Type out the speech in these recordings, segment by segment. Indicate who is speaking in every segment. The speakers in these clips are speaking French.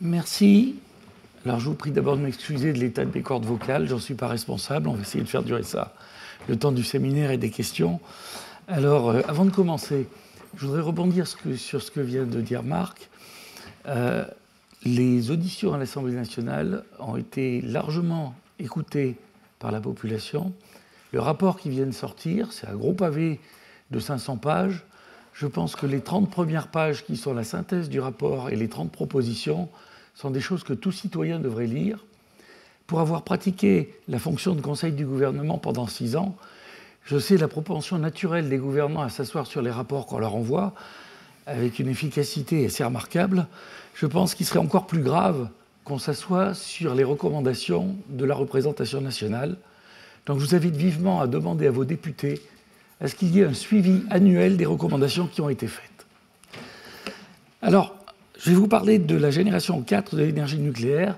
Speaker 1: Merci. Alors, je vous prie d'abord de m'excuser de l'état de mes cordes vocales. J'en suis pas responsable. On va essayer de faire durer ça le temps du séminaire et des questions. Alors, avant de commencer, je voudrais rebondir sur ce que vient de dire Marc. Les auditions à l'Assemblée nationale ont été largement écoutées par la population. Le rapport qui vient de sortir, c'est un gros pavé de 500 pages. Je pense que les 30 premières pages qui sont la synthèse du rapport et les 30 propositions sont des choses que tout citoyen devrait lire. Pour avoir pratiqué la fonction de conseil du gouvernement pendant 6 ans, je sais la propension naturelle des gouvernants à s'asseoir sur les rapports qu'on leur envoie, avec une efficacité assez remarquable. Je pense qu'il serait encore plus grave qu'on s'assoie sur les recommandations de la représentation nationale. Donc je vous invite vivement à demander à vos députés à ce qu'il y ait un suivi annuel des recommandations qui ont été faites. Alors, je vais vous parler de la génération 4 de l'énergie nucléaire.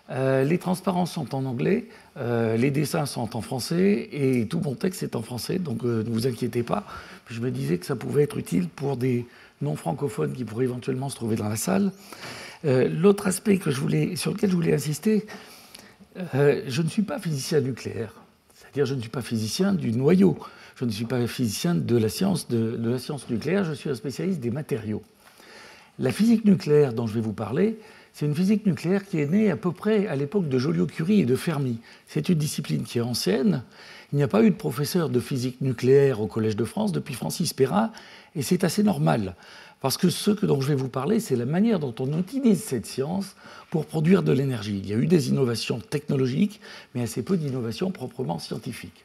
Speaker 1: Les transparences sont en anglais, les dessins sont en français et tout mon texte est en français, donc ne vous inquiétez pas. Je me disais que ça pouvait être utile pour des non-francophones qui pourraient éventuellement se trouver dans la salle. L'autre aspect sur lequel je voulais insister, je ne suis pas physicien nucléaire, c'est-à-dire je ne suis pas physicien du noyau, je ne suis pas physicien de la science nucléaire, je suis un spécialiste des matériaux. La physique nucléaire dont je vais vous parler, c'est une physique nucléaire qui est née à peu près à l'époque de Joliot-Curie et de Fermi. C'est une discipline qui est ancienne. Il n'y a pas eu de professeur de physique nucléaire au Collège de France depuis Francis Perrin, et c'est assez normal. Parce que ce dont je vais vous parler, c'est la manière dont on utilise cette science pour produire de l'énergie. Il y a eu des innovations technologiques, mais assez peu d'innovations proprement scientifiques.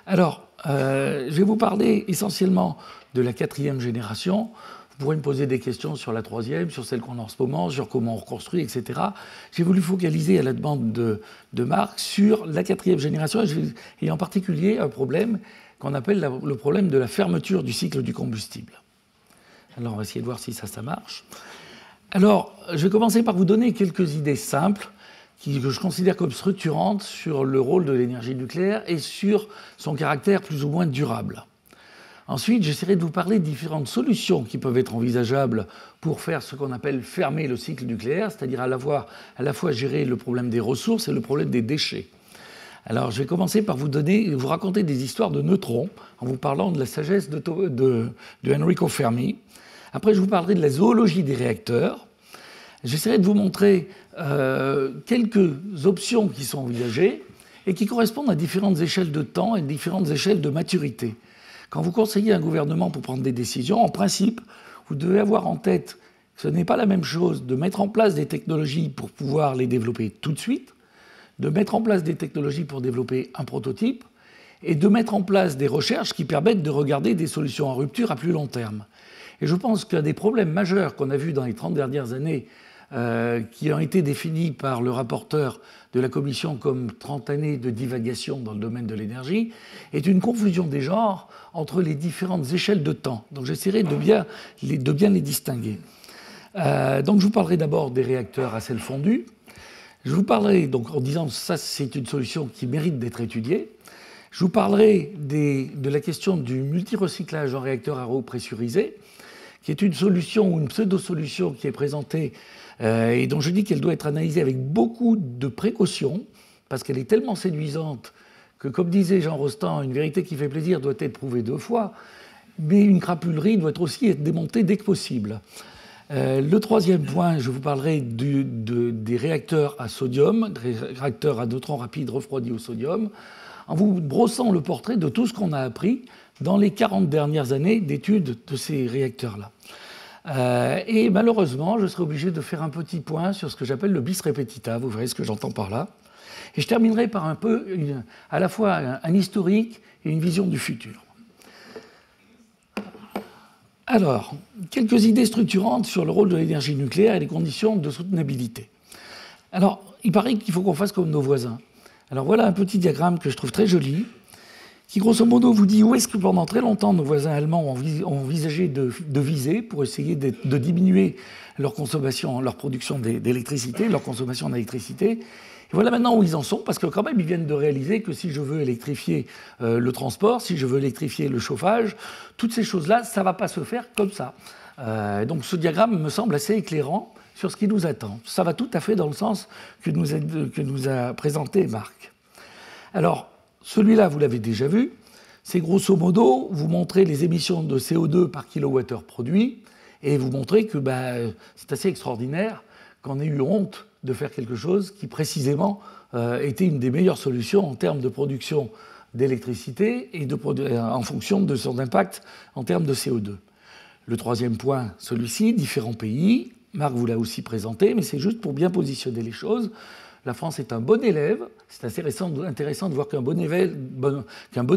Speaker 1: Alors, je vais vous parler essentiellement de la 4e génération. Vous pourrez me poser des questions sur la 3e, sur celle qu'on a en ce moment, sur comment on reconstruit, etc. J'ai voulu focaliser à la demande de Marc sur la 4e génération, et en particulier un problème qu'on appelle le problème de la fermeture du cycle du combustible. Alors, on va essayer de voir si ça marche. Alors, je vais commencer par vous donner quelques idées simples que je considère comme structurantes sur le rôle de l'énergie nucléaire et sur son caractère plus ou moins durable. Ensuite, j'essaierai de vous parler de différentes solutions qui peuvent être envisageables pour faire ce qu'on appelle fermer le cycle nucléaire, c'est-à-dire à la fois gérer le problème des ressources et le problème des déchets. Alors, je vais commencer par vous raconter des histoires de neutrons en vous parlant de la sagesse de Enrico Fermi. Après, je vous parlerai de la zoologie des réacteurs. J'essaierai de vous montrer quelques options qui sont envisagées et qui correspondent à différentes échelles de temps et différentes échelles de maturité. Quand vous conseillez un gouvernement pour prendre des décisions, en principe, vous devez avoir en tête que ce n'est pas la même chose de mettre en place des technologies pour pouvoir les développer tout de suite, de mettre en place des technologies pour développer un prototype, et de mettre en place des recherches qui permettent de regarder des solutions en rupture à plus long terme. Et je pense qu'un des problèmes majeurs qu'on a vus dans les 30 dernières années, qui ont été définis par le rapporteur de la Commission comme 30 années de divagation dans le domaine de l'énergie, est une confusion des genres entre les différentes échelles de temps. Donc j'essaierai de bien les distinguer. Donc je vous parlerai d'abord des réacteurs à sel fondu. Je vous parlerai, donc en disant que ça c'est une solution qui mérite d'être étudiée. Je vous parlerai de la question du multirecyclage en réacteur à eau pressurisé, qui est une solution ou une pseudo-solution qui est présentée et dont je dis qu'elle doit être analysée avec beaucoup de précaution, parce qu'elle est tellement séduisante que, comme disait Jean Rostand, une vérité qui fait plaisir doit être prouvée 2 fois, mais une crapulerie doit aussi être démontée dès que possible. Le 3e point, je vous parlerai des réacteurs à sodium, des réacteurs à neutrons rapides refroidis au sodium, en vous brossant le portrait de tout ce qu'on a appris dans les 40 dernières années d'études de ces réacteurs-là. Et malheureusement, je serai obligé de faire un petit point sur ce que j'appelle le bis repetita, vous verrez ce que j'entends par là. Et je terminerai par à la fois un historique et une vision du futur. Alors, quelques idées structurantes sur le rôle de l'énergie nucléaire et les conditions de soutenabilité. Alors, il paraît qu'il faut qu'on fasse comme nos voisins. Alors voilà un petit diagramme que je trouve très joli, qui grosso modo vous dit où est-ce que pendant très longtemps nos voisins allemands ont envisagé de viser pour essayer de diminuer leur consommation, leur production d'électricité, leur consommation d'électricité. Et voilà maintenant où ils en sont, parce que quand même ils viennent de réaliser que si je veux électrifier le transport, si je veux électrifier le chauffage, toutes ces choses-là, ça ne va pas se faire comme ça. Donc ce diagramme me semble assez éclairant sur ce qui nous attend. Ça va tout à fait dans le sens que nous a présenté Marc. Alors, celui-là, vous l'avez déjà vu, c'est grosso modo, vous montrez les émissions de CO2 par kilowattheure produit, et vous montrez que c'est assez extraordinaire qu'on ait eu honte de faire quelque chose qui, précisément, était une des meilleures solutions en termes de production d'électricité et en fonction de son impact en termes de CO2. Le troisième point, celui-ci, différents pays. Marc vous l'a aussi présenté, mais c'est juste pour bien positionner les choses. La France est un bon élève. C'est intéressant de voir qu'un bon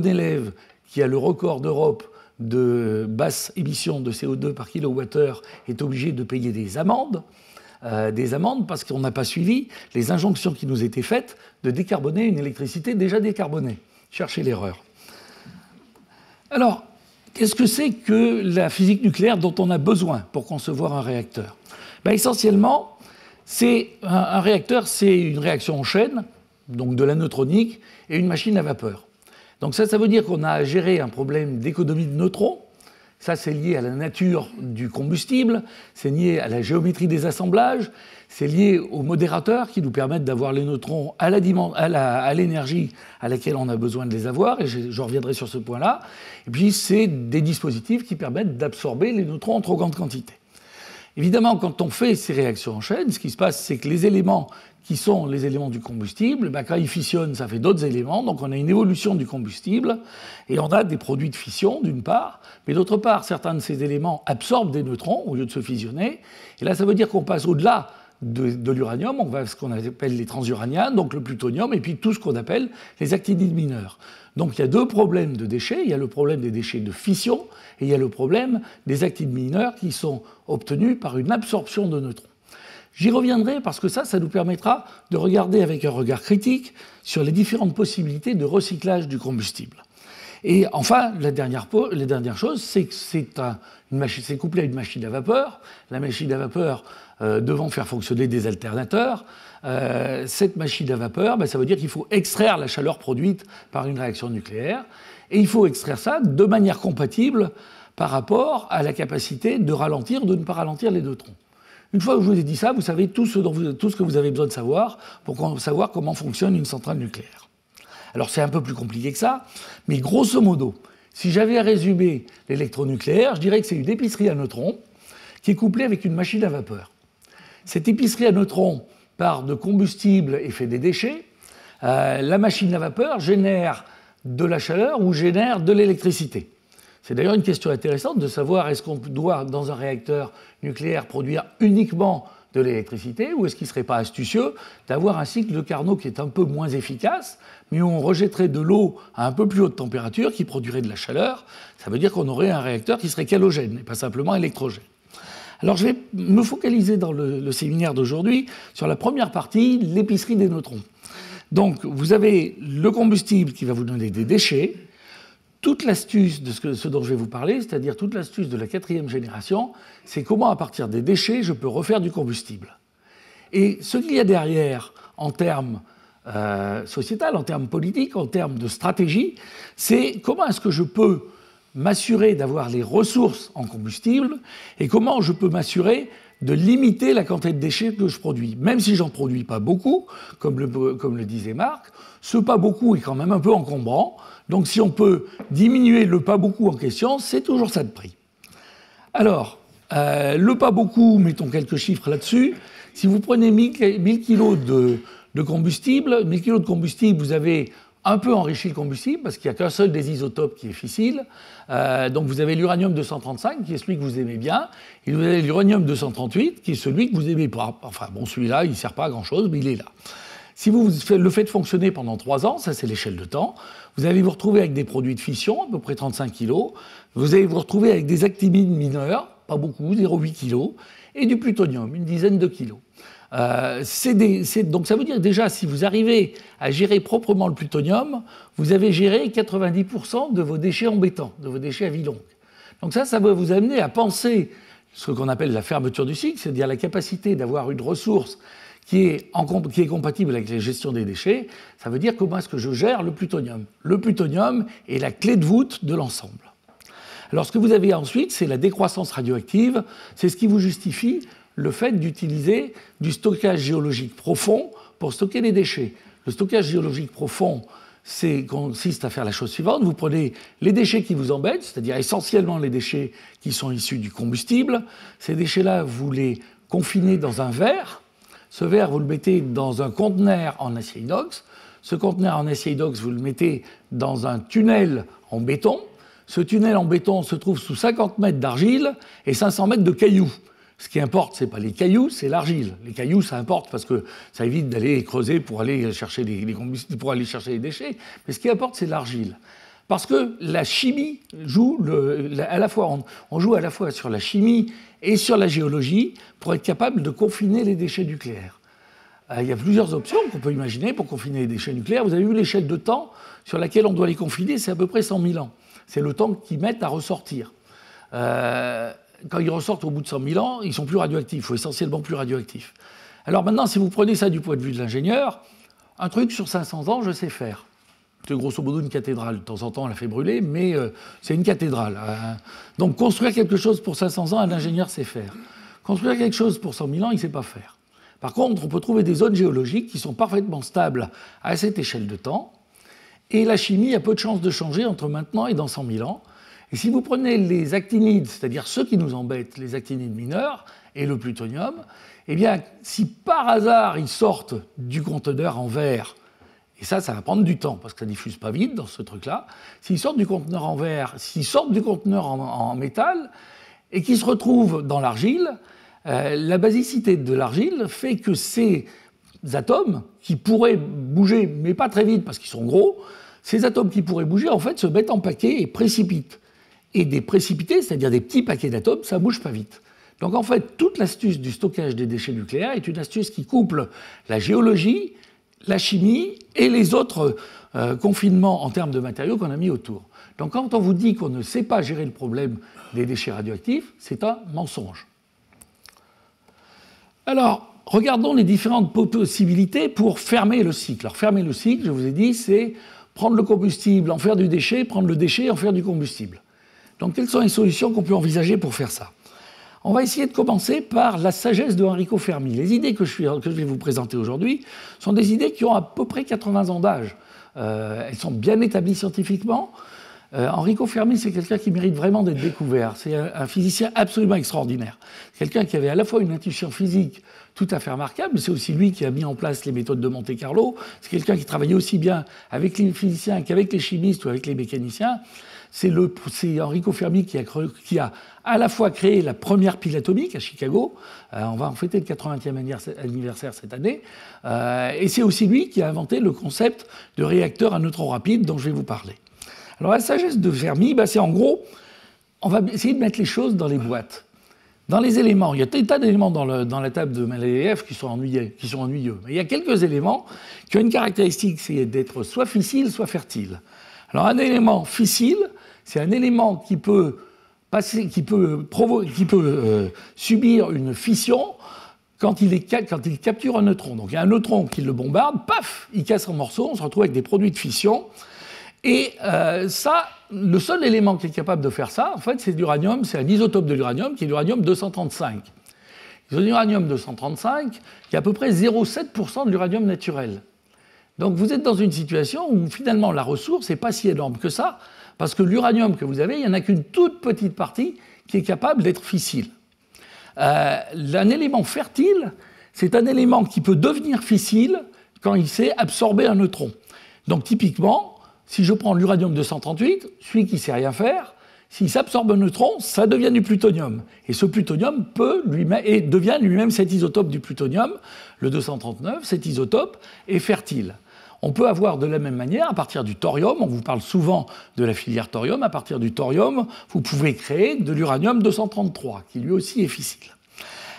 Speaker 1: élève qui a le record d'Europe de basse émission de CO2 par kilowattheure est obligé de payer des amendes parce qu'on n'a pas suivi les injonctions qui nous étaient faites de décarboner une électricité déjà décarbonée. Cherchez l'erreur. Alors, qu'est-ce que c'est que la physique nucléaire dont on a besoin pour concevoir un réacteur ? Essentiellement, un réacteur, c'est une réaction en chaîne, donc de la neutronique, et une machine à vapeur. Donc ça veut dire qu'on a à gérer un problème d'économie de neutrons. Ça, c'est lié à la nature du combustible, c'est lié à la géométrie des assemblages, c'est lié aux modérateurs qui nous permettent d'avoir les neutrons à l'énergie à laquelle on a besoin de les avoir, et je reviendrai sur ce point-là. Et puis, c'est des dispositifs qui permettent d'absorber les neutrons en trop grande quantité. Évidemment, quand on fait ces réactions en chaîne, ce qui se passe, c'est que les éléments qui sont les éléments du combustible, quand ils fissionnent, ça fait d'autres éléments, donc on a une évolution du combustible, et on a des produits de fission, d'une part, mais d'autre part, certains de ces éléments absorbent des neutrons au lieu de se fusionner, et là, ça veut dire qu'on passe au-delà de l'uranium, on va à ce qu'on appelle les transuraniens, donc le plutonium, et puis tout ce qu'on appelle les actinides mineurs. Donc il y a deux problèmes de déchets. Il y a le problème des déchets de fission et il y a le problème des actinides mineurs qui sont obtenus par une absorption de neutrons. J'y reviendrai parce que ça nous permettra de regarder avec un regard critique sur les différentes possibilités de recyclage du combustible. Et enfin, la dernière chose, c'est que c'est couplé à une machine à vapeur. La machine à vapeur devant faire fonctionner des alternateurs. Cette machine à vapeur, ça veut dire qu'il faut extraire la chaleur produite par une réaction nucléaire. Et il faut extraire ça de manière compatible par rapport à la capacité de ralentir ou de ne pas ralentir les neutrons. Une fois que je vous ai dit ça, vous savez tout ce que vous avez besoin de savoir pour savoir comment fonctionne une centrale nucléaire. Alors c'est un peu plus compliqué que ça, mais grosso modo, si j'avais à résumer l'électronucléaire, je dirais que c'est une épicerie à neutrons qui est couplée avec une machine à vapeur. Cette épicerie à neutrons part de combustible et fait des déchets. La machine à vapeur génère de la chaleur ou génère de l'électricité. C'est d'ailleurs une question intéressante de savoir est-ce qu'on doit, dans un réacteur nucléaire, produire uniquement de l'électricité ou est-ce qu'il ne serait pas astucieux d'avoir un cycle de Carnot qui est un peu moins efficace, mais où on rejetterait de l'eau à un peu plus haute température qui produirait de la chaleur. Ça veut dire qu'on aurait un réacteur qui serait halogène et pas simplement électrogène. Alors je vais me focaliser dans le séminaire d'aujourd'hui sur la première partie, l'épicerie des neutrons. Donc vous avez le combustible qui va vous donner des déchets. Toute l'astuce de ce dont je vais vous parler, c'est-à-dire toute l'astuce de la 4e génération, c'est comment à partir des déchets je peux refaire du combustible. Et ce qu'il y a derrière en termes sociétal, en termes politiques, en termes de stratégie, c'est comment est-ce que je peux m'assurer d'avoir les ressources en combustible et comment je peux m'assurer de limiter la quantité de déchets que je produis. Même si j'en produis pas beaucoup, comme le disait Marc, ce pas beaucoup est quand même un peu encombrant. Donc si on peut diminuer le pas beaucoup en question, c'est toujours ça de prix. Alors, le pas beaucoup, mettons quelques chiffres là-dessus. Si vous prenez 1000 kg de combustible, 1000 kg de combustible, vous avez un peu enrichi le combustible, parce qu'il n'y a qu'un seul des isotopes qui est fissile. Donc vous avez l'uranium-235, qui est celui que vous aimez bien, et vous avez l'uranium-238, qui est celui que vous aimez pas. Enfin bon, celui-là, il ne sert pas à grand-chose, mais il est là. Si vous le faites fonctionner pendant 3 ans, ça c'est l'échelle de temps, vous allez vous retrouver avec des produits de fission, à peu près 35 kg, vous allez vous retrouver avec des actinides mineurs, pas beaucoup, 0,8 kg, et du plutonium, une dizaine de kilos. Donc ça veut dire déjà, si vous arrivez à gérer proprement le plutonium, vous avez géré 90% de vos déchets embêtants, de vos déchets à vie longue. Donc ça va vous amener à penser ce qu'on appelle la fermeture du cycle, c'est-à-dire la capacité d'avoir une ressource qui est compatible avec la gestion des déchets. Ça veut dire comment est-ce que je gère le plutonium. Le plutonium est la clé de voûte de l'ensemble. Alors ce que vous avez ensuite, c'est la décroissance radioactive. C'est ce qui vous justifie le fait d'utiliser du stockage géologique profond pour stocker les déchets. Le stockage géologique profond consiste à faire la chose suivante. Vous prenez les déchets qui vous embêtent, c'est-à-dire essentiellement les déchets qui sont issus du combustible. Ces déchets-là, vous les confinez dans un verre. Ce verre, vous le mettez dans un conteneur en acier inox. Ce conteneur en acier inox, vous le mettez dans un tunnel en béton. Ce tunnel en béton se trouve sous 50 mètres d'argile et 500 mètres de cailloux. Ce qui importe, ce n'est pas les cailloux, c'est l'argile. Les cailloux, ça importe parce que ça évite d'aller creuser pour aller chercher les combustibles, pour aller chercher les déchets. Mais ce qui importe, c'est l'argile. Parce que la chimie joue à la fois, on joue à la fois sur la chimie et sur la géologie pour être capable de confiner les déchets nucléaires. Il y a plusieurs options qu'on peut imaginer pour confiner les déchets nucléaires. Vous avez vu l'échelle de temps sur laquelle on doit les confiner, c'est à peu près 100 000 ans. C'est le temps qu'ils mettent à ressortir. Quand ils ressortent au bout de 100 000 ans, ils sont plus radioactifs, ou essentiellement plus radioactifs. Alors maintenant, si vous prenez ça du point de vue de l'ingénieur, un truc sur 500 ans, je sais faire. C'est grosso modo une cathédrale. De temps en temps, on la fait brûler, mais c'est une cathédrale. Donc construire quelque chose pour 500 ans, un ingénieur sait faire. Construire quelque chose pour 100 000 ans, il ne sait pas faire. Par contre, on peut trouver des zones géologiques qui sont parfaitement stables à cette échelle de temps, et la chimie a peu de chances de changer entre maintenant et dans 100 000 ans. Et si vous prenez les actinides, c'est-à-dire ceux qui nous embêtent, les actinides mineurs et le plutonium, eh bien, si par hasard ils sortent du conteneur en verre, et ça va prendre du temps parce que ça ne diffuse pas vite dans ce truc-là, s'ils sortent du conteneur en verre, s'ils sortent du conteneur en métal et qu'ils se retrouvent dans l'argile, la basicité de l'argile fait que ces atomes qui pourraient bouger, mais pas très vite parce qu'ils sont gros, ces atomes qui pourraient bouger, en fait, se mettent en paquets et précipitent. Et des précipités, c'est-à-dire des petits paquets d'atomes, ça ne bouge pas vite. Donc en fait, toute l'astuce du stockage des déchets nucléaires est une astuce qui couple la géologie, la chimie et les autres confinements en termes de matériaux qu'on a mis autour. Donc quand on vous dit qu'on ne sait pas gérer le problème des déchets radioactifs, c'est un mensonge. Alors, regardons les différentes possibilités pour fermer le cycle. Alors fermer le cycle, je vous ai dit, c'est prendre le combustible, en faire du déchet, prendre le déchet, en faire du combustible. Donc, quelles sont les solutions qu'on peut envisager pour faire ça? On va essayer de commencer par la sagesse de Enrico Fermi. Les idées que je vais vous présenter aujourd'hui sont des idées qui ont à peu près 80 ans d'âge. Elles sont bien établies scientifiquement. Enrico Fermi, c'est quelqu'un qui mérite vraiment d'être découvert. C'est un physicien absolument extraordinaire. Quelqu'un qui avait à la fois une intuition physique tout à fait remarquable, mais c'est aussi lui qui a mis en place les méthodes de Monte-Carlo. C'est quelqu'un qui travaillait aussi bien avec les physiciens qu'avec les chimistes ou avec les mécaniciens. C'est Enrico Fermi qui a à la fois créé la première pile atomique à Chicago. On va en fêter le 80e anniversaire cette année. Et c'est aussi lui qui a inventé le concept de réacteur à neutrons rapides dont je vais vous parler. Alors la sagesse de Fermi, c'est en gros, on va essayer de mettre les choses dans les boîtes. Dans les éléments, il y a des tas d'éléments dans la table de Mendeleïev qui sont ennuyeux. Mais il y a quelques éléments qui ont une caractéristique, c'est d'être soit fissile, soit fertile. Alors un élément fissile, c'est un élément qui peut subir une fission quand il capture un neutron. Donc il y a un neutron qui le bombarde, paf, il casse en morceaux, on se retrouve avec des produits de fission. Et le seul élément qui est capable de faire ça, en fait, c'est l'uranium, c'est un isotope de l'uranium qui est l'uranium 235. L'uranium 235 qui est à peu près 0,7% de l'uranium naturel. Donc vous êtes dans une situation où finalement la ressource n'est pas si énorme que ça, parce que l'uranium que vous avez, il n'y en a qu'une toute petite partie qui est capable d'être fissile. Un élément fertile, c'est un élément qui peut devenir fissile quand il sait absorber un neutron. Donc typiquement, si je prends l'uranium 238, celui qui ne sait rien faire, s'il s'absorbe un neutron, ça devient du plutonium. Et ce plutonium devient lui-même cet isotope du plutonium, le 239, cet isotope est fertile. On peut avoir de la même manière, à partir du thorium, on vous parle souvent de la filière thorium, à partir du thorium, vous pouvez créer de l'uranium 233, qui lui aussi est fissile.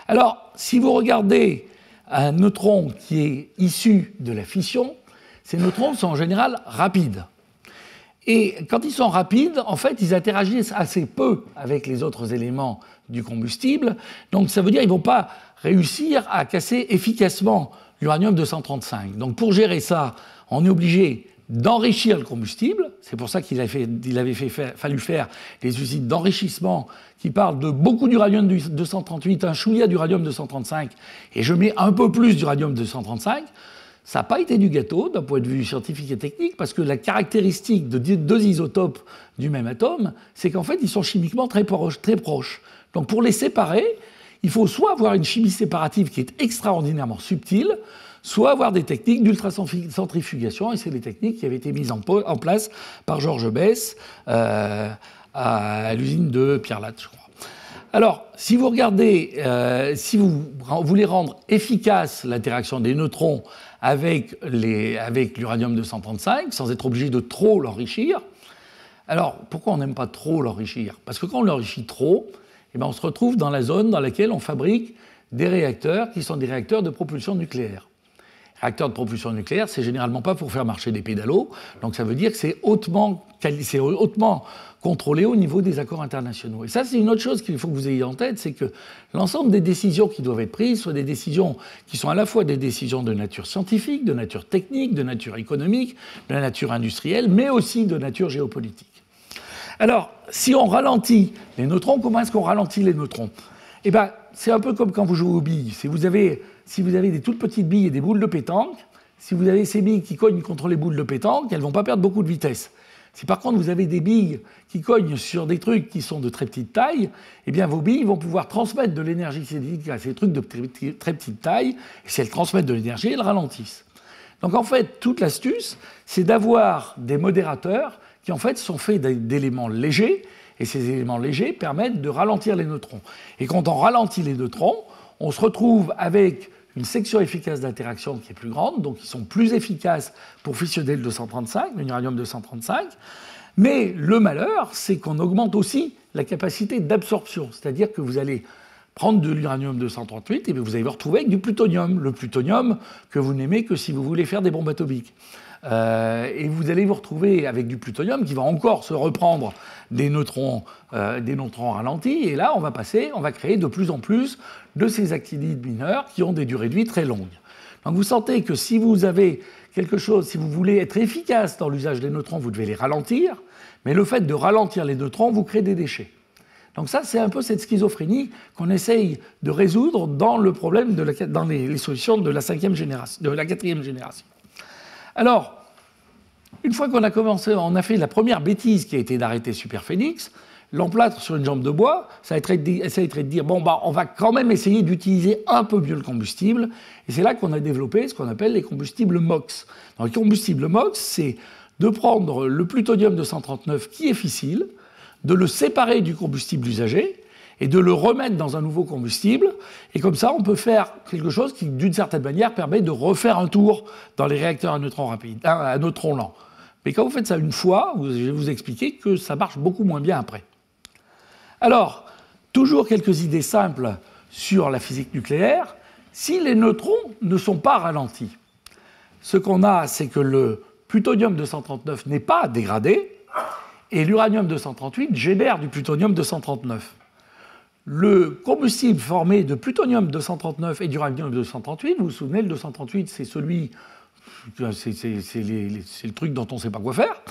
Speaker 1: Alors, si vous regardez un neutron qui est issu de la fission, ces neutrons sont en général rapides. Et quand ils sont rapides, en fait, ils interagissent assez peu avec les autres éléments du combustible. Donc ça veut dire qu'ils ne vont pas réussir à casser efficacement l'uranium 235. Donc pour gérer ça, on est obligé d'enrichir le combustible. C'est pour ça fallu faire des usines d'enrichissement qui parlent de beaucoup d'uranium-238, un chouïa d'uranium-235, et je mets un peu plus d'uranium-235. Ça n'a pas été du gâteau d'un point de vue scientifique et technique, parce que la caractéristique de deux isotopes du même atome, c'est qu'en fait, ils sont chimiquement très proches. Donc pour les séparer, il faut soit avoir une chimie séparative qui est extraordinairement subtile, soit avoir des techniques d'ultracentrifugation, et c'est les techniques qui avaient été mises en place par Georges Besse à l'usine de Pierre Latte, je crois. Alors, si vous regardez, si vous voulez rendre efficace l'interaction des neutrons avec l'uranium-235, sans être obligé de trop l'enrichir, alors pourquoi on n'aime pas trop l'enrichir? Parce que quand on l'enrichit trop, eh bien, on se retrouve dans la zone dans laquelle on fabrique des réacteurs qui sont des réacteurs de propulsion nucléaire. Réacteur de propulsion nucléaire, c'est généralement pas pour faire marcher des pédalos, donc ça veut dire que c'est hautement contrôlé au niveau des accords internationaux. Et ça, c'est une autre chose qu'il faut que vous ayez en tête, c'est que l'ensemble des décisions qui doivent être prises sont des décisions qui sont à la fois des décisions de nature scientifique, de nature technique, de nature économique, de nature industrielle, mais aussi de nature géopolitique. Alors, si on ralentit les neutrons, comment est-ce qu'on ralentit les neutrons? Eh bien, c'est un peu comme quand vous jouez aux billes. Si vous avez des toutes petites billes et des boules de pétanque, si vous avez ces billes qui cognent contre les boules de pétanque, elles ne vont pas perdre beaucoup de vitesse. Si par contre vous avez des billes qui cognent sur des trucs qui sont de très petite taille, eh bien vos billes vont pouvoir transmettre de l'énergie cinétique à ces trucs de très petite taille, et si elles transmettent de l'énergie, elles ralentissent. Donc en fait, toute l'astuce, c'est d'avoir des modérateurs qui en fait sont faits d'éléments légers, et ces éléments légers permettent de ralentir les neutrons. Et quand on ralentit les neutrons, on se retrouve avec une section efficace d'interaction qui est plus grande, donc ils sont plus efficaces pour fissionner le 235, l'uranium-235. Mais le malheur, c'est qu'on augmente aussi la capacité d'absorption, c'est-à-dire que vous allez prendre de l'uranium-238 et vous allez vous retrouver avec du plutonium, le plutonium que vous n'aimez que si vous voulez faire des bombes atomiques. Et vous allez vous retrouver avec du plutonium qui va encore se reprendre des neutrons ralentis. Et là, on va créer de plus en plus de ces actinides mineurs qui ont des durées de vie très longues. Donc vous sentez que si vous avez quelque chose, si vous voulez être efficace dans l'usage des neutrons, vous devez les ralentir. Mais le fait de ralentir les neutrons vous crée des déchets. Donc ça, c'est un peu cette schizophrénie qu'on essaye de résoudre dans le problème dans les solutions de la quatrième génération. Alors, une fois qu'on a commencé, on a fait la première bêtise qui a été d'arrêter Superphénix, l'emplâtre sur une jambe de bois, ça a été de dire, bon, bah, on va quand même essayer d'utiliser un peu mieux le combustible, et c'est là qu'on a développé ce qu'on appelle les combustibles MOX. Donc, les combustibles MOX, c'est de prendre le plutonium-239 qui est fissile, de le séparer du combustible usagé, et de le remettre dans un nouveau combustible. Et comme ça, on peut faire quelque chose qui, d'une certaine manière, permet de refaire un tour dans les réacteurs à neutrons lents. Mais quand vous faites ça une fois, je vais vous expliquer que ça marche beaucoup moins bien après. Alors, toujours quelques idées simples sur la physique nucléaire. Si les neutrons ne sont pas ralentis, ce qu'on a, c'est que le plutonium-239 n'est pas dégradé, et l'uranium-238 génère du plutonium-239. Le combustible formé de plutonium-239 et d'uranium-238, vous vous souvenez, le 238, c'est le truc dont on ne sait pas quoi faire.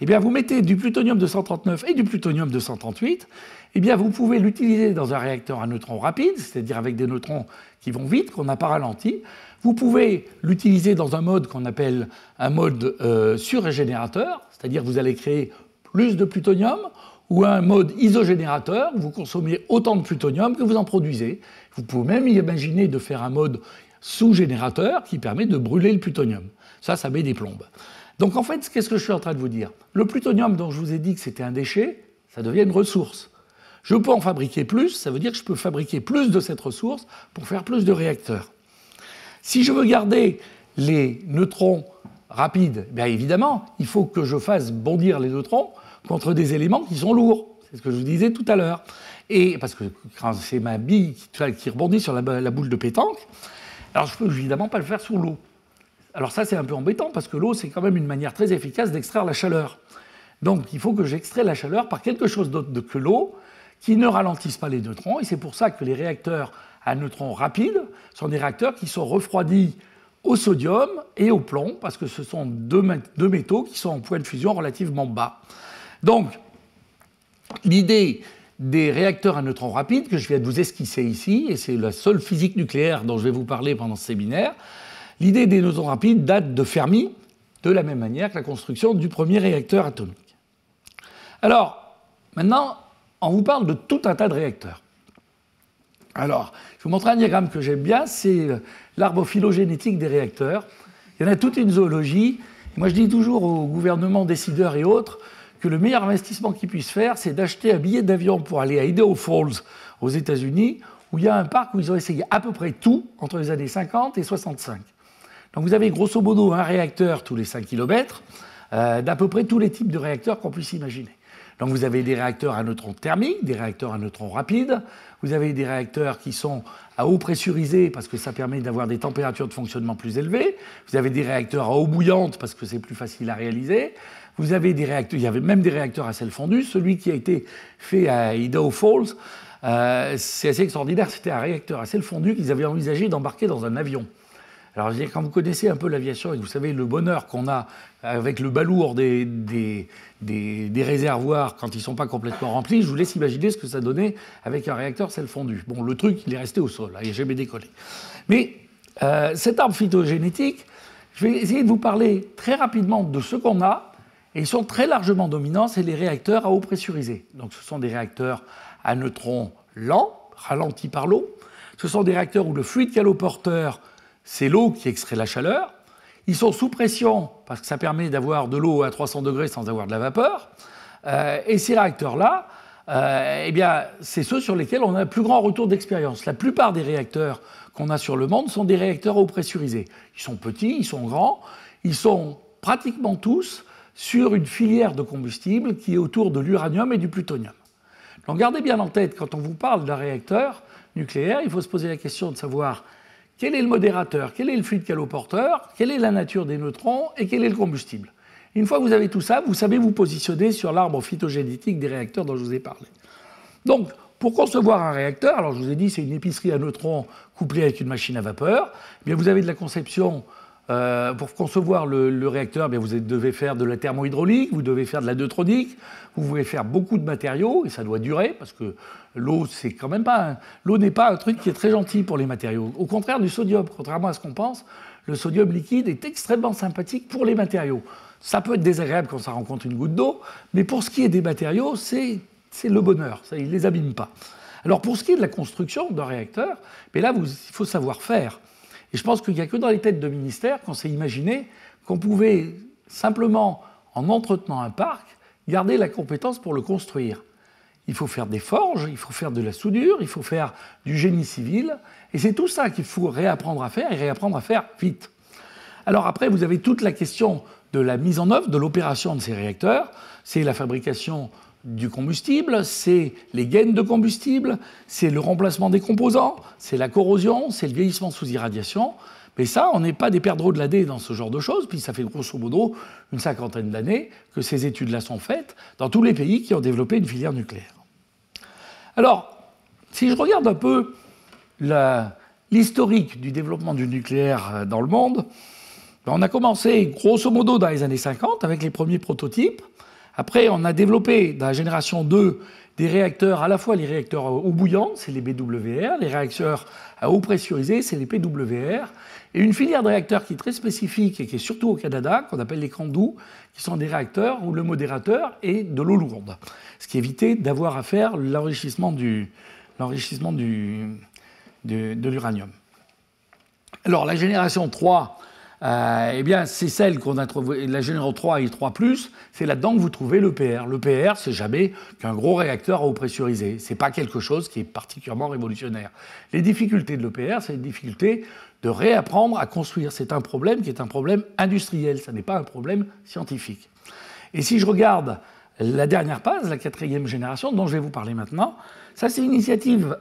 Speaker 1: Eh bien, vous mettez du plutonium-239 et du plutonium-238, eh bien, vous pouvez l'utiliser dans un réacteur à neutrons rapides, c'est-à-dire avec des neutrons qui vont vite, qu'on n'a pas ralenti. Vous pouvez l'utiliser dans un mode qu'on appelle un mode surrégénérateur, c'est-à-dire que vous allez créer plus de plutonium, ou un mode isogénérateur, vous consommez autant de plutonium que vous en produisez. Vous pouvez même imaginer de faire un mode sous-générateur qui permet de brûler le plutonium. Ça met des plombes. Donc en fait, qu'est-ce que je suis en train de vous dire? Le plutonium dont je vous ai dit que c'était un déchet, ça devient une ressource. Je peux en fabriquer plus, ça veut dire que je peux fabriquer plus de cette ressource pour faire plus de réacteurs. Si je veux garder les neutrons rapides, bien évidemment, il faut que je fasse bondir les neutrons contre des éléments qui sont lourds. C'est ce que je vous disais tout à l'heure. Et parce que quand c'est ma bille qui rebondit sur la boule de pétanque, alors je ne peux évidemment pas le faire sous l'eau. Alors ça, c'est un peu embêtant, parce que l'eau, c'est quand même une manière très efficace d'extraire la chaleur. Donc il faut que j'extrais la chaleur par quelque chose d'autre que l'eau, qui ne ralentisse pas les neutrons. Et c'est pour ça que les réacteurs à neutrons rapides sont des réacteurs qui sont refroidis au sodium et au plomb, parce que ce sont deux métaux qui sont en point de fusion relativement bas. Donc, l'idée des réacteurs à neutrons rapides, que je viens de vous esquisser ici, et c'est la seule physique nucléaire dont je vais vous parler pendant ce séminaire, l'idée des neutrons rapides date de Fermi, de la même manière que la construction du premier réacteur atomique. Alors, maintenant, on vous parle de tout un tas de réacteurs. Alors, je vais vous montrer un diagramme que j'aime bien, c'est l'arbre phylogénétique des réacteurs. Il y en a toute une zoologie. Moi, je dis toujours aux gouvernements, décideurs et autres que le meilleur investissement qu'ils puissent faire, c'est d'acheter un billet d'avion pour aller à Idaho Falls, aux États-Unis, où il y a un parc où ils ont essayé à peu près tout entre les années 50 et 65. Donc, vous avez grosso modo un réacteur tous les 5 km, d'à peu près tous les types de réacteurs qu'on puisse imaginer. Donc vous avez des réacteurs à neutrons thermiques, des réacteurs à neutrons rapides, vous avez des réacteurs qui sont à eau pressurisée parce que ça permet d'avoir des températures de fonctionnement plus élevées, vous avez des réacteurs à eau bouillante parce que c'est plus facile à réaliser, vous avez des réacteurs, il y avait même des réacteurs à sel fondu, celui qui a été fait à Idaho Falls, c'est assez extraordinaire, c'était un réacteur à sel fondu qu'ils avaient envisagé d'embarquer dans un avion. Alors, quand vous connaissez un peu l'aviation et que vous savez le bonheur qu'on a avec le balourd des réservoirs quand ils ne sont pas complètement remplis, je vous laisse imaginer ce que ça donnait avec un réacteur sel fondu. Bon, le truc, il est resté au sol, il n'a jamais décollé. Mais cet arbre phytogénétique, je vais essayer de vous parler très rapidement de ce qu'on a, et ils sont très largement dominants, c'est les réacteurs à eau pressurisée. Donc, ce sont des réacteurs à neutrons lents, ralentis par l'eau. Ce sont des réacteurs où le fluide caloporteur, c'est l'eau qui extrait la chaleur. Ils sont sous pression parce que ça permet d'avoir de l'eau à 300 degrés sans avoir de la vapeur. Et ces réacteurs-là, eh bien, c'est ceux sur lesquels on a le plus grand retour d'expérience. La plupart des réacteurs qu'on a sur le monde sont des réacteurs à eau pressurisée. Ils sont petits, ils sont grands, ils sont pratiquement tous sur une filière de combustible qui est autour de l'uranium et du plutonium. Donc gardez bien en tête, quand on vous parle d'un réacteur nucléaire, il faut se poser la question de savoir quel est le modérateur, quel est le fluide caloporteur, quelle est la nature des neutrons et quel est le combustible. Une fois que vous avez tout ça, vous savez vous positionner sur l'arbre phytogénétique des réacteurs dont je vous ai parlé. Donc, pour concevoir un réacteur, alors je vous ai dit c'est une épicerie à neutrons couplée avec une machine à vapeur, eh bien vous avez de la conception. Pour concevoir le réacteur, eh bien vous devez faire de la thermohydraulique, vous devez faire de la neutronique, vous devez faire beaucoup de matériaux, et ça doit durer, parce que l'eau, c'est quand même pas l'eau n'est pas un truc qui est très gentil pour les matériaux. Au contraire du sodium, contrairement à ce qu'on pense, le sodium liquide est extrêmement sympathique pour les matériaux. Ça peut être désagréable quand ça rencontre une goutte d'eau, mais pour ce qui est des matériaux, c'est le bonheur, ça, il ne les abîme pas. Alors pour ce qui est de la construction d'un réacteur, mais là, il faut savoir faire. Et je pense qu'il n'y a que dans les têtes de ministères qu'on s'est imaginé qu'on pouvait simplement, en entretenant un parc, garder la compétence pour le construire. Il faut faire des forges, il faut faire de la soudure, il faut faire du génie civil, et c'est tout ça qu'il faut réapprendre à faire, et réapprendre à faire vite. Alors après, vous avez toute la question de la mise en œuvre, de l'opération de ces réacteurs, c'est la fabrication du combustible, c'est les gaines de combustible, c'est le remplacement des composants, c'est la corrosion, c'est le vieillissement sous irradiation. Mais ça, on n'est pas des perdreaux de l'année dans ce genre de choses, puis ça fait grosso modo une 50aine d'années que ces études-là sont faites dans tous les pays qui ont développé une filière nucléaire. Alors, si je regarde un peu l'historique du développement du nucléaire dans le monde, on a commencé grosso modo dans les années 50 avec les premiers prototypes. Après, on a développé dans la génération 2 des réacteurs, à la fois les réacteurs à eau bouillante, c'est les BWR, les réacteurs à eau pressurisée, c'est les PWR, et une filière de réacteurs qui est très spécifique et qui est surtout au Canada, qu'on appelle les CANDU, qui sont des réacteurs où le modérateur est de l'eau lourde, ce qui évitait d'avoir à faire l'enrichissement de l'uranium. Alors, la génération 3, eh bien, c'est celle qu'on a trouvée, la génération 3 et 3+, c'est là-dedans que vous trouvez l'EPR. L'EPR, c'est jamais qu'un gros réacteur à eau pressurisée. C'est pas quelque chose qui est particulièrement révolutionnaire. Les difficultés de l'EPR, c'est les difficultés de réapprendre à construire. C'est un problème qui est un problème industriel, ça n'est pas un problème scientifique. Et si je regarde la dernière phase, la 4e génération, dont je vais vous parler maintenant, ça c'est une initiative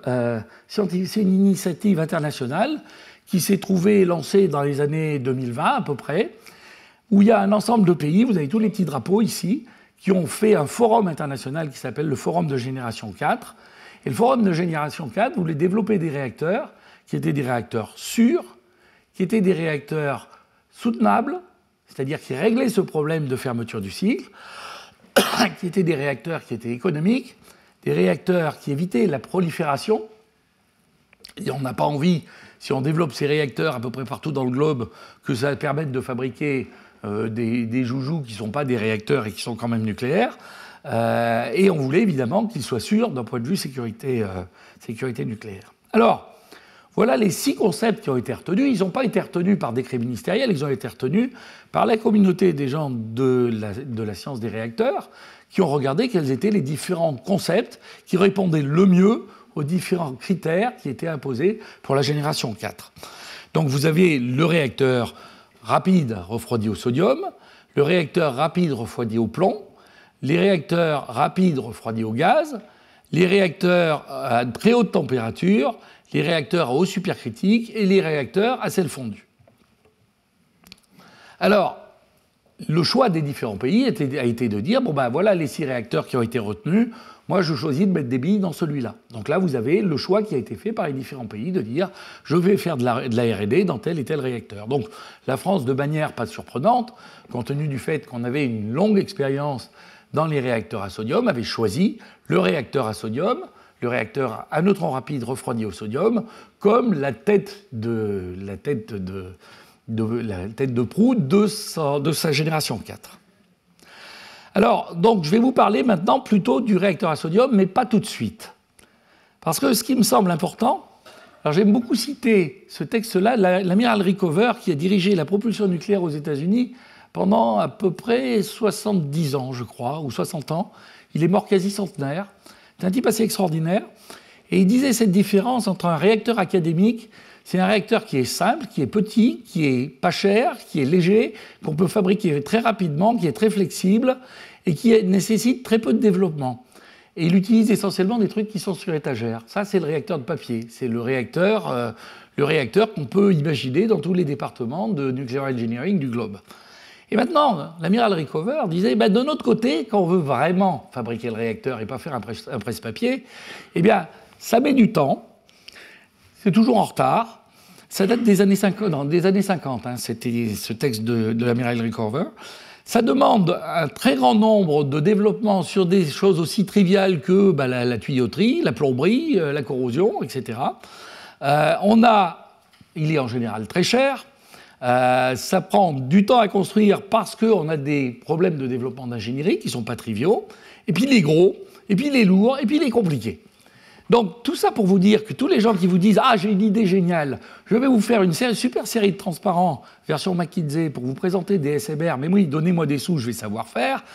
Speaker 1: scientifique, c'est une initiative internationale qui s'est trouvée lancée dans les années 2020 à peu près, où il y a un ensemble de pays, vous avez tous les petits drapeaux ici, qui ont fait un forum international qui s'appelle le Forum de Génération 4. Et le Forum de Génération 4 voulait développer des réacteurs qui étaient des réacteurs sûrs, qui étaient des réacteurs soutenables, c'est-à-dire qui réglaient ce problème de fermeture du cycle, qui étaient des réacteurs qui étaient économiques, des réacteurs qui évitaient la prolifération. Et on n'a pas envie, si on développe ces réacteurs à peu près partout dans le globe, que ça permette de fabriquer des joujoux qui ne sont pas des réacteurs et qui sont quand même nucléaires. Et on voulait évidemment qu'ils soient sûrs d'un point de vue sécurité nucléaire. Alors, voilà les 6 concepts qui ont été retenus. Ils n'ont pas été retenus par décret ministériel, ils ont été retenus par la communauté des gens de la science des réacteurs qui ont regardé quels étaient les différents concepts qui répondaient le mieux aux différents critères qui étaient imposés pour la génération 4. Donc vous avez le réacteur rapide refroidi au sodium, le réacteur rapide refroidi au plomb, les réacteurs rapides refroidis au gaz, les réacteurs à très haute température, les réacteurs à eau supercritique et les réacteurs à sel fondu. Alors, le choix des différents pays a été de dire, bon ben voilà les 6 réacteurs qui ont été retenus, moi je choisis de mettre des billes dans celui-là. Donc là, vous avez le choix qui a été fait par les différents pays de dire, je vais faire de la R&D dans tel et tel réacteur. Donc la France, de manière pas surprenante, compte tenu du fait qu'on avait une longue expérience dans les réacteurs à sodium, avait choisi le réacteur à sodium, le réacteur à neutrons rapides refroidi au sodium, comme la tête de proue de sa génération 4. Alors, donc, je vais vous parler maintenant plutôt du réacteur à sodium, mais pas tout de suite. Parce que ce qui me semble important, alors j'aime beaucoup citer ce texte-là, l'amiral Rickover, qui a dirigé la propulsion nucléaire aux États-Unis pendant à peu près 70 ans, je crois, ou 60 ans. Il est mort quasi centenaire. C'est un type assez extraordinaire. Et il disait cette différence entre un réacteur académique, c'est un réacteur qui est simple, qui est petit, qui est pas cher, qui est léger, qu'on peut fabriquer très rapidement, qui est très flexible et qui nécessite très peu de développement. Et il utilise essentiellement des trucs qui sont sur étagère. Ça, c'est le réacteur de papier. C'est le réacteur qu'on peut imaginer dans tous les départements de nuclear engineering du globe. Et maintenant, l'amiral Rickover disait, ben, de notre côté, quand on veut vraiment fabriquer le réacteur et pas faire un presse-papier, eh bien, ça met du temps, c'est toujours en retard, ça date des années 50, hein, c'était ce texte de l'amiral Rickover. Ça demande un très grand nombre de développements sur des choses aussi triviales que ben, la tuyauterie, la plomberie, la corrosion, etc. Il est en général très cher. Ça prend du temps à construire parce qu'on a des problèmes de développement d'ingénierie qui ne sont pas triviaux, et puis les gros, et puis les lourds, et puis les compliqués. Donc tout ça pour vous dire que tous les gens qui vous disent « Ah, j'ai une idée géniale, je vais vous faire une super série de transparents version McKinsey pour vous présenter des SMR, mais oui, donnez-moi des sous, je vais savoir faire »,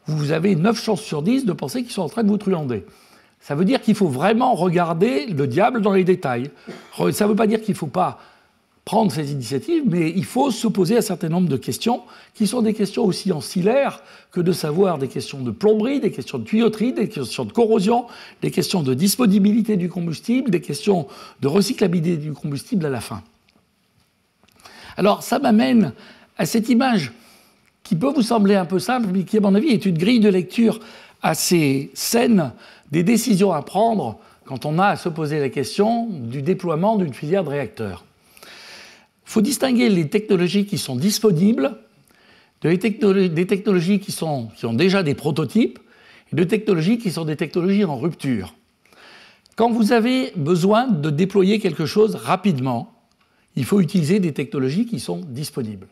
Speaker 1: vous avez 9 chances sur 10 de penser qu'ils sont en train de vous truander. Ça veut dire qu'il faut vraiment regarder le diable dans les détails. Ça ne veut pas dire qu'il ne faut pas prendre ces initiatives, mais il faut se poser un certain nombre de questions qui sont des questions aussi ancillaires que de savoir des questions de plomberie, des questions de tuyauterie, des questions de corrosion, des questions de disponibilité du combustible, des questions de recyclabilité du combustible à la fin. Alors ça m'amène à cette image qui peut vous sembler un peu simple, mais qui à mon avis est une grille de lecture assez saine des décisions à prendre quand on a à se poser la question du déploiement d'une filière de réacteurs. Il faut distinguer les technologies qui sont disponibles des technologies qui ont déjà des prototypes et de technologies qui sont des technologies en rupture. Quand vous avez besoin de déployer quelque chose rapidement, il faut utiliser des technologies qui sont disponibles.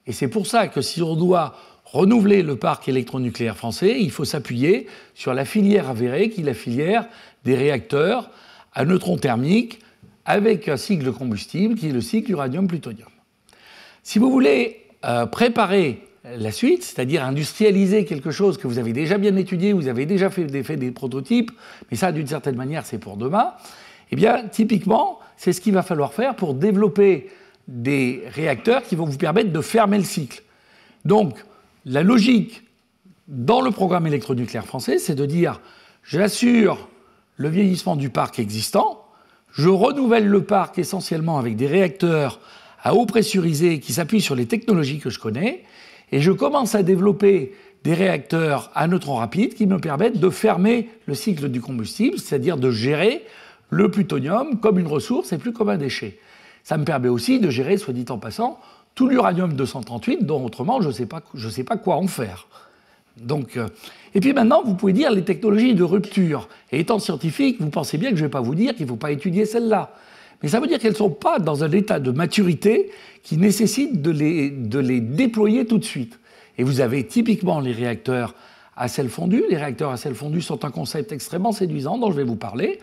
Speaker 1: Et c'est pour ça que si on doit renouveler le parc électronucléaire français, il faut s'appuyer sur la filière avérée qui est la filière des réacteurs à neutrons thermiques avec un cycle de combustible qui est le cycle uranium-plutonium. Si vous voulez préparer la suite, c'est-à-dire industrialiser quelque chose que vous avez déjà bien étudié, vous avez déjà fait des prototypes, mais ça, d'une certaine manière, c'est pour demain, eh bien, typiquement, c'est ce qu'il va falloir faire pour développer des réacteurs qui vont vous permettre de fermer le cycle. Donc, la logique dans le programme électronucléaire français, c'est de dire j'assure le vieillissement du parc existant, je renouvelle le parc essentiellement avec des réacteurs à eau pressurisée qui s'appuient sur les technologies que je connais, et je commence à développer des réacteurs à neutrons rapides qui me permettent de fermer le cycle du combustible, c'est-à-dire de gérer le plutonium comme une ressource et plus comme un déchet. Ça me permet aussi de gérer, soit dit en passant, tout l'uranium-238, dont autrement je ne sais pas quoi en faire. Donc, et puis maintenant, vous pouvez dire les technologies de rupture. Et étant scientifique, vous pensez bien que je ne vais pas vous dire qu'il ne faut pas étudier celles-là. Mais ça veut dire qu'elles ne sont pas dans un état de maturité qui nécessite de les déployer tout de suite. Et vous avez typiquement les réacteurs à sel fondu. Les réacteurs à sel fondu sont un concept extrêmement séduisant dont je vais vous parler.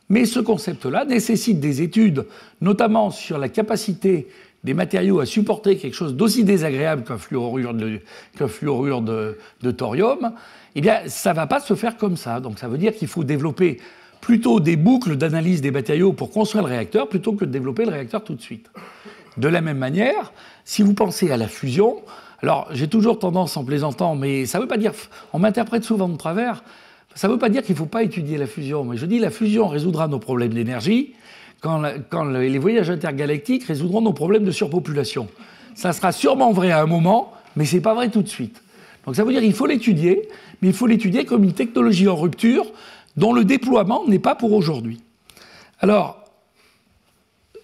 Speaker 1: Mais ce concept-là nécessite des études, notamment sur la capacité des matériaux à supporter quelque chose d'aussi désagréable qu'un fluorure de thorium. Eh bien, ça ne va pas se faire comme ça. Donc ça veut dire qu'il faut développer plutôt des boucles d'analyse des matériaux pour construire le réacteur plutôt que de développer le réacteur tout de suite. De la même manière, si vous pensez à la fusion, alors j'ai toujours tendance en plaisantant, mais ça ne veut pas dire, on m'interprète souvent de travers, ça ne veut pas dire qu'il ne faut pas étudier la fusion, mais je dis la fusion résoudra nos problèmes d'énergie quand les voyages intergalactiques résoudront nos problèmes de surpopulation. Ça sera sûrement vrai à un moment, mais ce n'est pas vrai tout de suite. Donc ça veut dire qu'il faut l'étudier, mais il faut l'étudier comme une technologie en rupture dont le déploiement n'est pas pour aujourd'hui. Alors,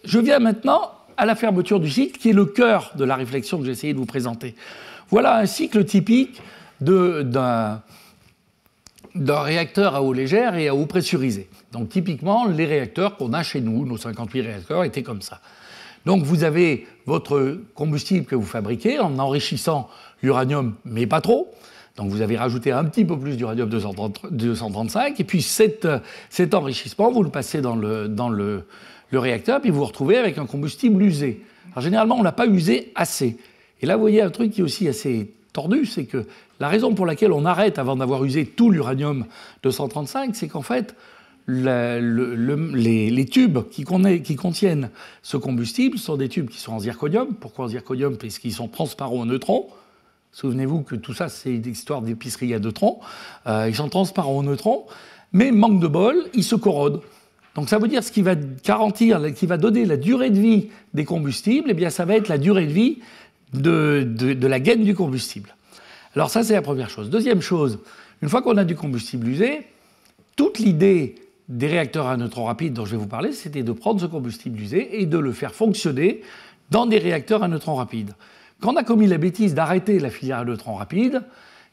Speaker 1: je viens maintenant à la fermeture du cycle, qui est le cœur de la réflexion que j'ai essayé de vous présenter. Voilà un cycle typique d'un réacteur à eau légère et à eau pressurisée. Donc typiquement, les réacteurs qu'on a chez nous, nos 58 réacteurs, étaient comme ça. Donc vous avez votre combustible que vous fabriquez en enrichissant l'uranium, mais pas trop. Donc vous avez rajouté un petit peu plus d'uranium-235, et puis cet enrichissement, vous le passez dans le réacteur, puis vous vous retrouvez avec un combustible usé. Alors généralement, on ne l'a pas usé assez. Et là, vous voyez un truc qui est aussi assez tordu, c'est que la raison pour laquelle on arrête avant d'avoir usé tout l'uranium-235, c'est qu'en fait, les tubes qui contiennent ce combustible sont des tubes qui sont en zirconium. Pourquoi en zirconium? Parce qu'ils sont transparents aux neutrons. Souvenez-vous que tout ça, c'est une histoire d'épicerie à neutrons. Ils sont transparents aux neutrons, mais manque de bol, ils se corrodent. Donc ça veut dire ce qui va garantir, qui va donner la durée de vie des combustibles, eh bien ça va être la durée de vie de la gaine du combustible. Alors ça, c'est la première chose. Deuxième chose, une fois qu'on a du combustible usé, toute l'idée des réacteurs à neutrons rapides dont je vais vous parler, c'était de prendre ce combustible usé et de le faire fonctionner dans des réacteurs à neutrons rapides. Quand on a commis la bêtise d'arrêter la filière à neutrons rapides,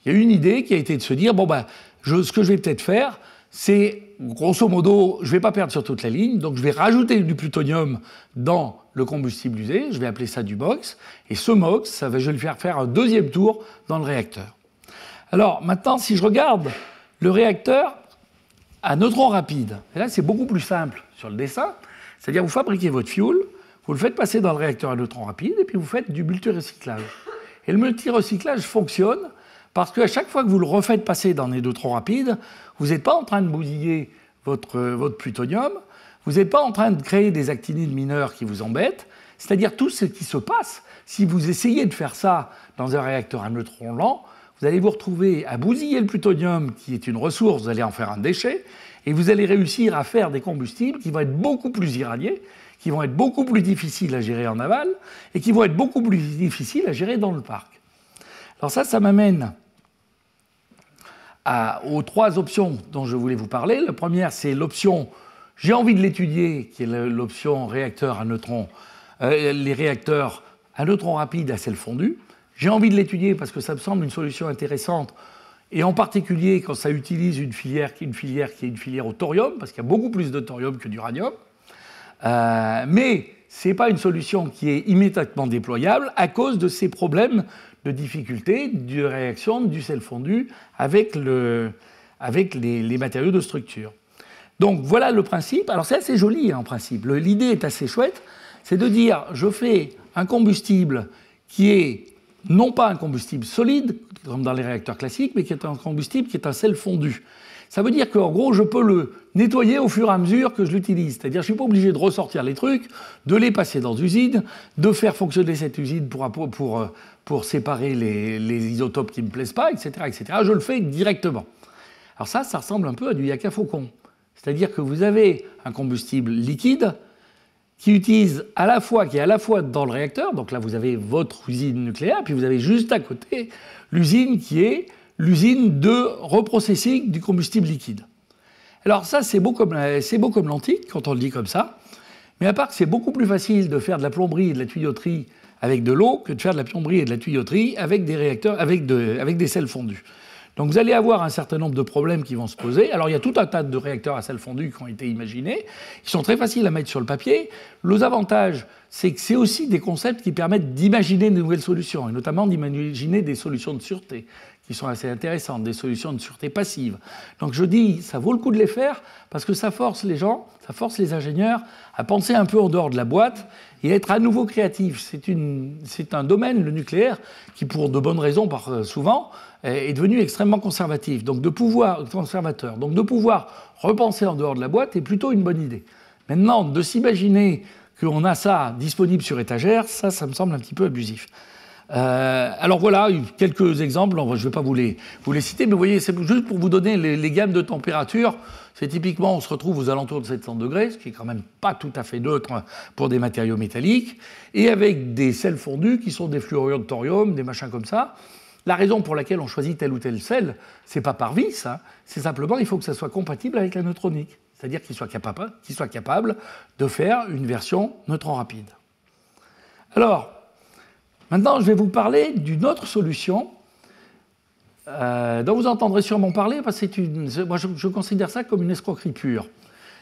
Speaker 1: il y a eu une idée qui a été de se dire, ce que je vais peut-être faire, c'est, grosso modo, je ne vais pas perdre sur toute la ligne, donc je vais rajouter du plutonium dans le combustible usé, je vais appeler ça du MOX, et ce MOX, je vais lui faire un deuxième tour dans le réacteur. Alors maintenant, si je regarde le réacteur à neutrons rapides, et là c'est beaucoup plus simple sur le dessin, c'est-à-dire vous fabriquez votre fuel, vous le faites passer dans le réacteur à neutrons rapides, et puis vous faites du multirecyclage. Et le multirecyclage fonctionne parce qu'à chaque fois que vous le refaites passer dans des neutrons rapides, vous n'êtes pas en train de bousiller votre plutonium, vous n'êtes pas en train de créer des actinides mineurs qui vous embêtent, c'est-à-dire tout ce qui se passe, si vous essayez de faire ça dans un réacteur à neutrons lents, vous allez vous retrouver à bousiller le plutonium, qui est une ressource, vous allez en faire un déchet, et vous allez réussir à faire des combustibles qui vont être beaucoup plus irradiés, qui vont être beaucoup plus difficiles à gérer en aval, et qui vont être beaucoup plus difficiles à gérer dans le parc. Alors ça m'amène aux trois options dont je voulais vous parler. La première, c'est l'option « j'ai envie de l'étudier », qui est l'option réacteur à neutrons, les réacteurs à neutrons rapides à sel fondu. J'ai envie de l'étudier parce que ça me semble une solution intéressante, et en particulier quand ça utilise une filière qui est une filière au thorium, parce qu'il y a beaucoup plus de thorium que d'uranium. Mais ce n'est pas une solution qui est immédiatement déployable à cause de ces problèmes de difficulté de réaction du sel fondu avec les matériaux de structure. Donc voilà le principe. Alors c'est assez joli en principe. L'idée est assez chouette. C'est de dire je fais un combustible qui est non pas un combustible solide, comme dans les réacteurs classiques, mais qui est un combustible qui est un sel fondu. Ça veut dire qu'en gros, je peux le nettoyer au fur et à mesure que je l'utilise. C'est-à-dire que je ne suis pas obligé de ressortir les trucs, de les passer dans l'usine, de faire fonctionner cette usine pour séparer les isotopes qui ne me plaisent pas, etc., etc. Je le fais directement. Alors ça ressemble un peu à du yak à faucon. C'est-à-dire que vous avez un combustible liquide qui est à la fois dans le réacteur, donc là vous avez votre usine nucléaire, puis vous avez juste à côté l'usine qui est l'usine de reprocessing du combustible liquide. Alors ça, c'est beau comme l'antique, quand on le dit comme ça, Mais à part que c'est beaucoup plus facile de faire de la plomberie et de la tuyauterie avec de l'eau que de faire de la plomberie et de la tuyauterie avec des réacteurs, avec des sels fondus. Donc vous allez avoir un certain nombre de problèmes qui vont se poser. Alors il y a tout un tas de réacteurs à sel fondu qui ont été imaginés. Ils sont très faciles à mettre sur le papier. Les avantages, c'est que c'est aussi des concepts qui permettent d'imaginer de nouvelles solutions, et notamment d'imaginer des solutions de sûreté qui sont assez intéressantes, des solutions de sûreté passive. Donc je dis, ça vaut le coup de les faire parce que ça force les gens, ça force les ingénieurs à penser un peu en dehors de la boîte et à être à nouveau créatifs. C'est un domaine, le nucléaire, qui pour de bonnes raisons, souvent, est devenu extrêmement conservatif, conservateur. Donc de pouvoir repenser en dehors de la boîte est plutôt une bonne idée. Maintenant, de s'imaginer qu'on a ça disponible sur étagère, ça me semble un petit peu abusif. Alors voilà, quelques exemples, je ne vais pas vous les citer, mais vous voyez, c'est juste pour vous donner les gammes de température. C'est typiquement, on se retrouve aux alentours de 700 degrés, ce qui est quand même pas tout à fait neutre pour des matériaux métalliques, et avec des sels fondus qui sont des fluorures de thorium, des machins comme ça. La raison pour laquelle on choisit tel ou tel sel, c'est pas par vice, hein, c'est simplement il faut que ça soit compatible avec la neutronique, c'est-à-dire qu'il soit capable de faire une version neutron rapide. Alors, maintenant, je vais vous parler d'une autre solution dont vous entendrez sûrement parler, parce que moi je considère ça comme une escroquerie pure.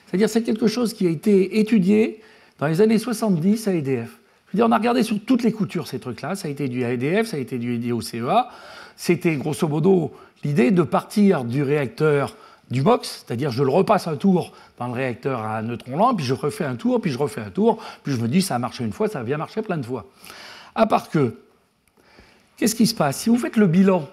Speaker 1: C'est-à-dire c'est quelque chose qui a été étudié dans les années 70 à EDF. Je veux dire, on a regardé sur toutes les coutures ces trucs-là, ça a été dû à EDF, ça a été dû au CEA. C'était grosso modo l'idée de partir du réacteur du MOX, c'est-à-dire je le repasse un tour dans le réacteur à neutrons lents, puis je refais un tour, puis je refais un tour, puis je me dis ça a marché une fois, ça va bien marcher plein de fois. À part que, qu'est-ce qui se passe? Si vous faites le bilan,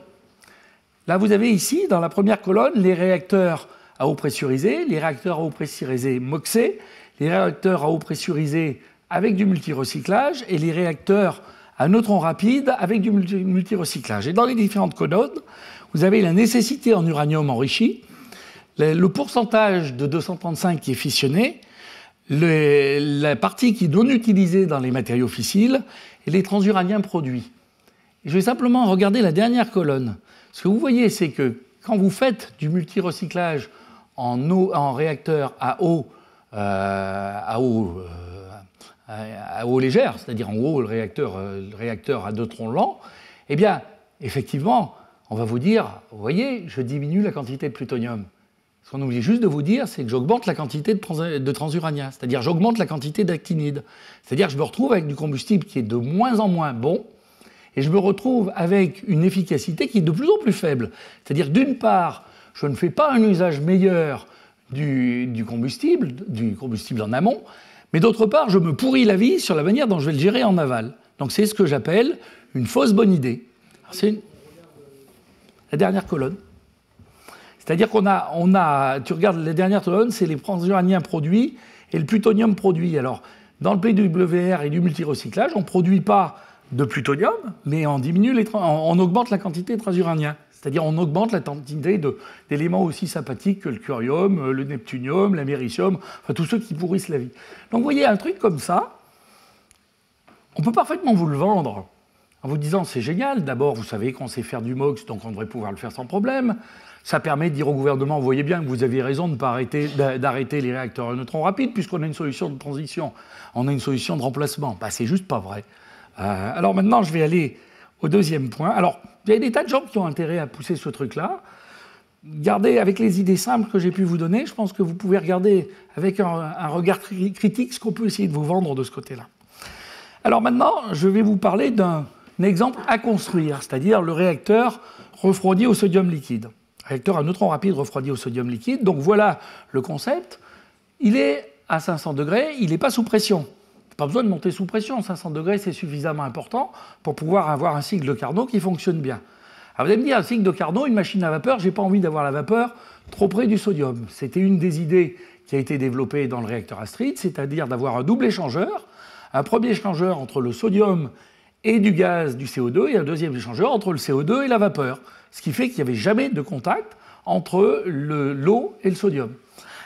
Speaker 1: là vous avez ici, dans la première colonne, les réacteurs à eau pressurisée, les réacteurs à eau pressurisée MOXés, les réacteurs à eau pressurisée avec du multirecyclage et les réacteurs à neutrons rapides avec du multirecyclage. Et dans les différentes colonnes, vous avez la nécessité en uranium enrichi, le pourcentage de 235 qui est fissionné, la partie qui est non utilisée dans les matériaux fissiles et les transuraniens produits. Et je vais simplement regarder la dernière colonne. Ce que vous voyez, c'est que quand vous faites du multirecyclage en réacteur à eau légère, c'est-à-dire en gros le réacteur à neutrons lents, eh bien, effectivement, on va vous dire, vous voyez, je diminue la quantité de plutonium. Ce qu'on oublie juste de vous dire, c'est que j'augmente la quantité de transuraniens, c'est-à-dire j'augmente la quantité d'actinides. C'est-à-dire que je me retrouve avec du combustible qui est de moins en moins bon, et je me retrouve avec une efficacité qui est de plus en plus faible. C'est-à-dire d'une part, je ne fais pas un usage meilleur du combustible en amont, mais d'autre part, je me pourris la vie sur la manière dont je vais le gérer en aval. Donc c'est ce que j'appelle une fausse bonne idée. C'est la dernière colonne. C'est-à-dire tu regardes les dernières colonnes, c'est les transuraniens produits et le plutonium produit. Alors, dans le PWR et du multirecyclage, on ne produit pas de plutonium, mais on augmente la quantité de transuraniens. C'est-à-dire on augmente la quantité d'éléments aussi sympathiques que le curium, le neptunium, l'américium, enfin tous ceux qui pourrissent la vie. Donc vous voyez, un truc comme ça, on peut parfaitement vous le vendre en vous disant c'est génial, d'abord vous savez qu'on sait faire du MOX, donc on devrait pouvoir le faire sans problème. Ça permet de dire au gouvernement, vous voyez bien que vous avez raison d'arrêter les réacteurs à neutrons rapides, puisqu'on a une solution de transition, on a une solution de remplacement. Ben, c'est juste pas vrai. Alors maintenant, je vais aller au deuxième point. Alors, il y a des tas de gens qui ont intérêt à pousser ce truc-là. Gardez avec les idées simples que j'ai pu vous donner, je pense que vous pouvez regarder avec un regard critique ce qu'on peut essayer de vous vendre de ce côté-là. Alors maintenant, je vais vous parler d'un exemple à construire, c'est-à-dire le réacteur refroidi au sodium liquide. Réacteur à neutrons rapides refroidi au sodium liquide. Donc voilà le concept. Il est à 500 degrés, il n'est pas sous pression. Pas besoin de monter sous pression. 500 degrés, c'est suffisamment important pour pouvoir avoir un cycle de Carnot qui fonctionne bien. Alors vous allez me dire, un cycle de Carnot, une machine à vapeur, j'ai pas envie d'avoir la vapeur trop près du sodium. C'était une des idées qui a été développée dans le réacteur Astrid, c'est-à-dire d'avoir un double échangeur, un premier échangeur entre le sodium et du gaz, du CO2, et un deuxième échangeur entre le CO2 et la vapeur. Ce qui fait qu'il n'y avait jamais de contact entre l'eau et le sodium.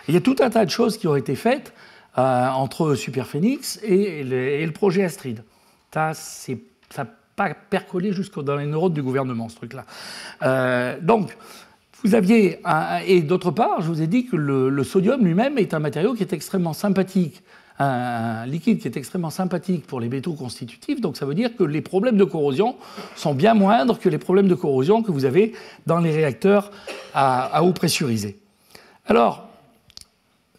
Speaker 1: Et il y a tout un tas de choses qui ont été faites entre Superphénix et le projet Astrid. Ça n'a pas percolé jusque dans les neurones du gouvernement, ce truc-là. Donc, vous aviez... et d'autre part, je vous ai dit que le sodium lui-même est un matériau qui est extrêmement sympathique un liquide qui est extrêmement sympathique pour les métaux constitutifs, donc ça veut dire que les problèmes de corrosion sont bien moindres que les problèmes de corrosion que vous avez dans les réacteurs à eau pressurisée. Alors,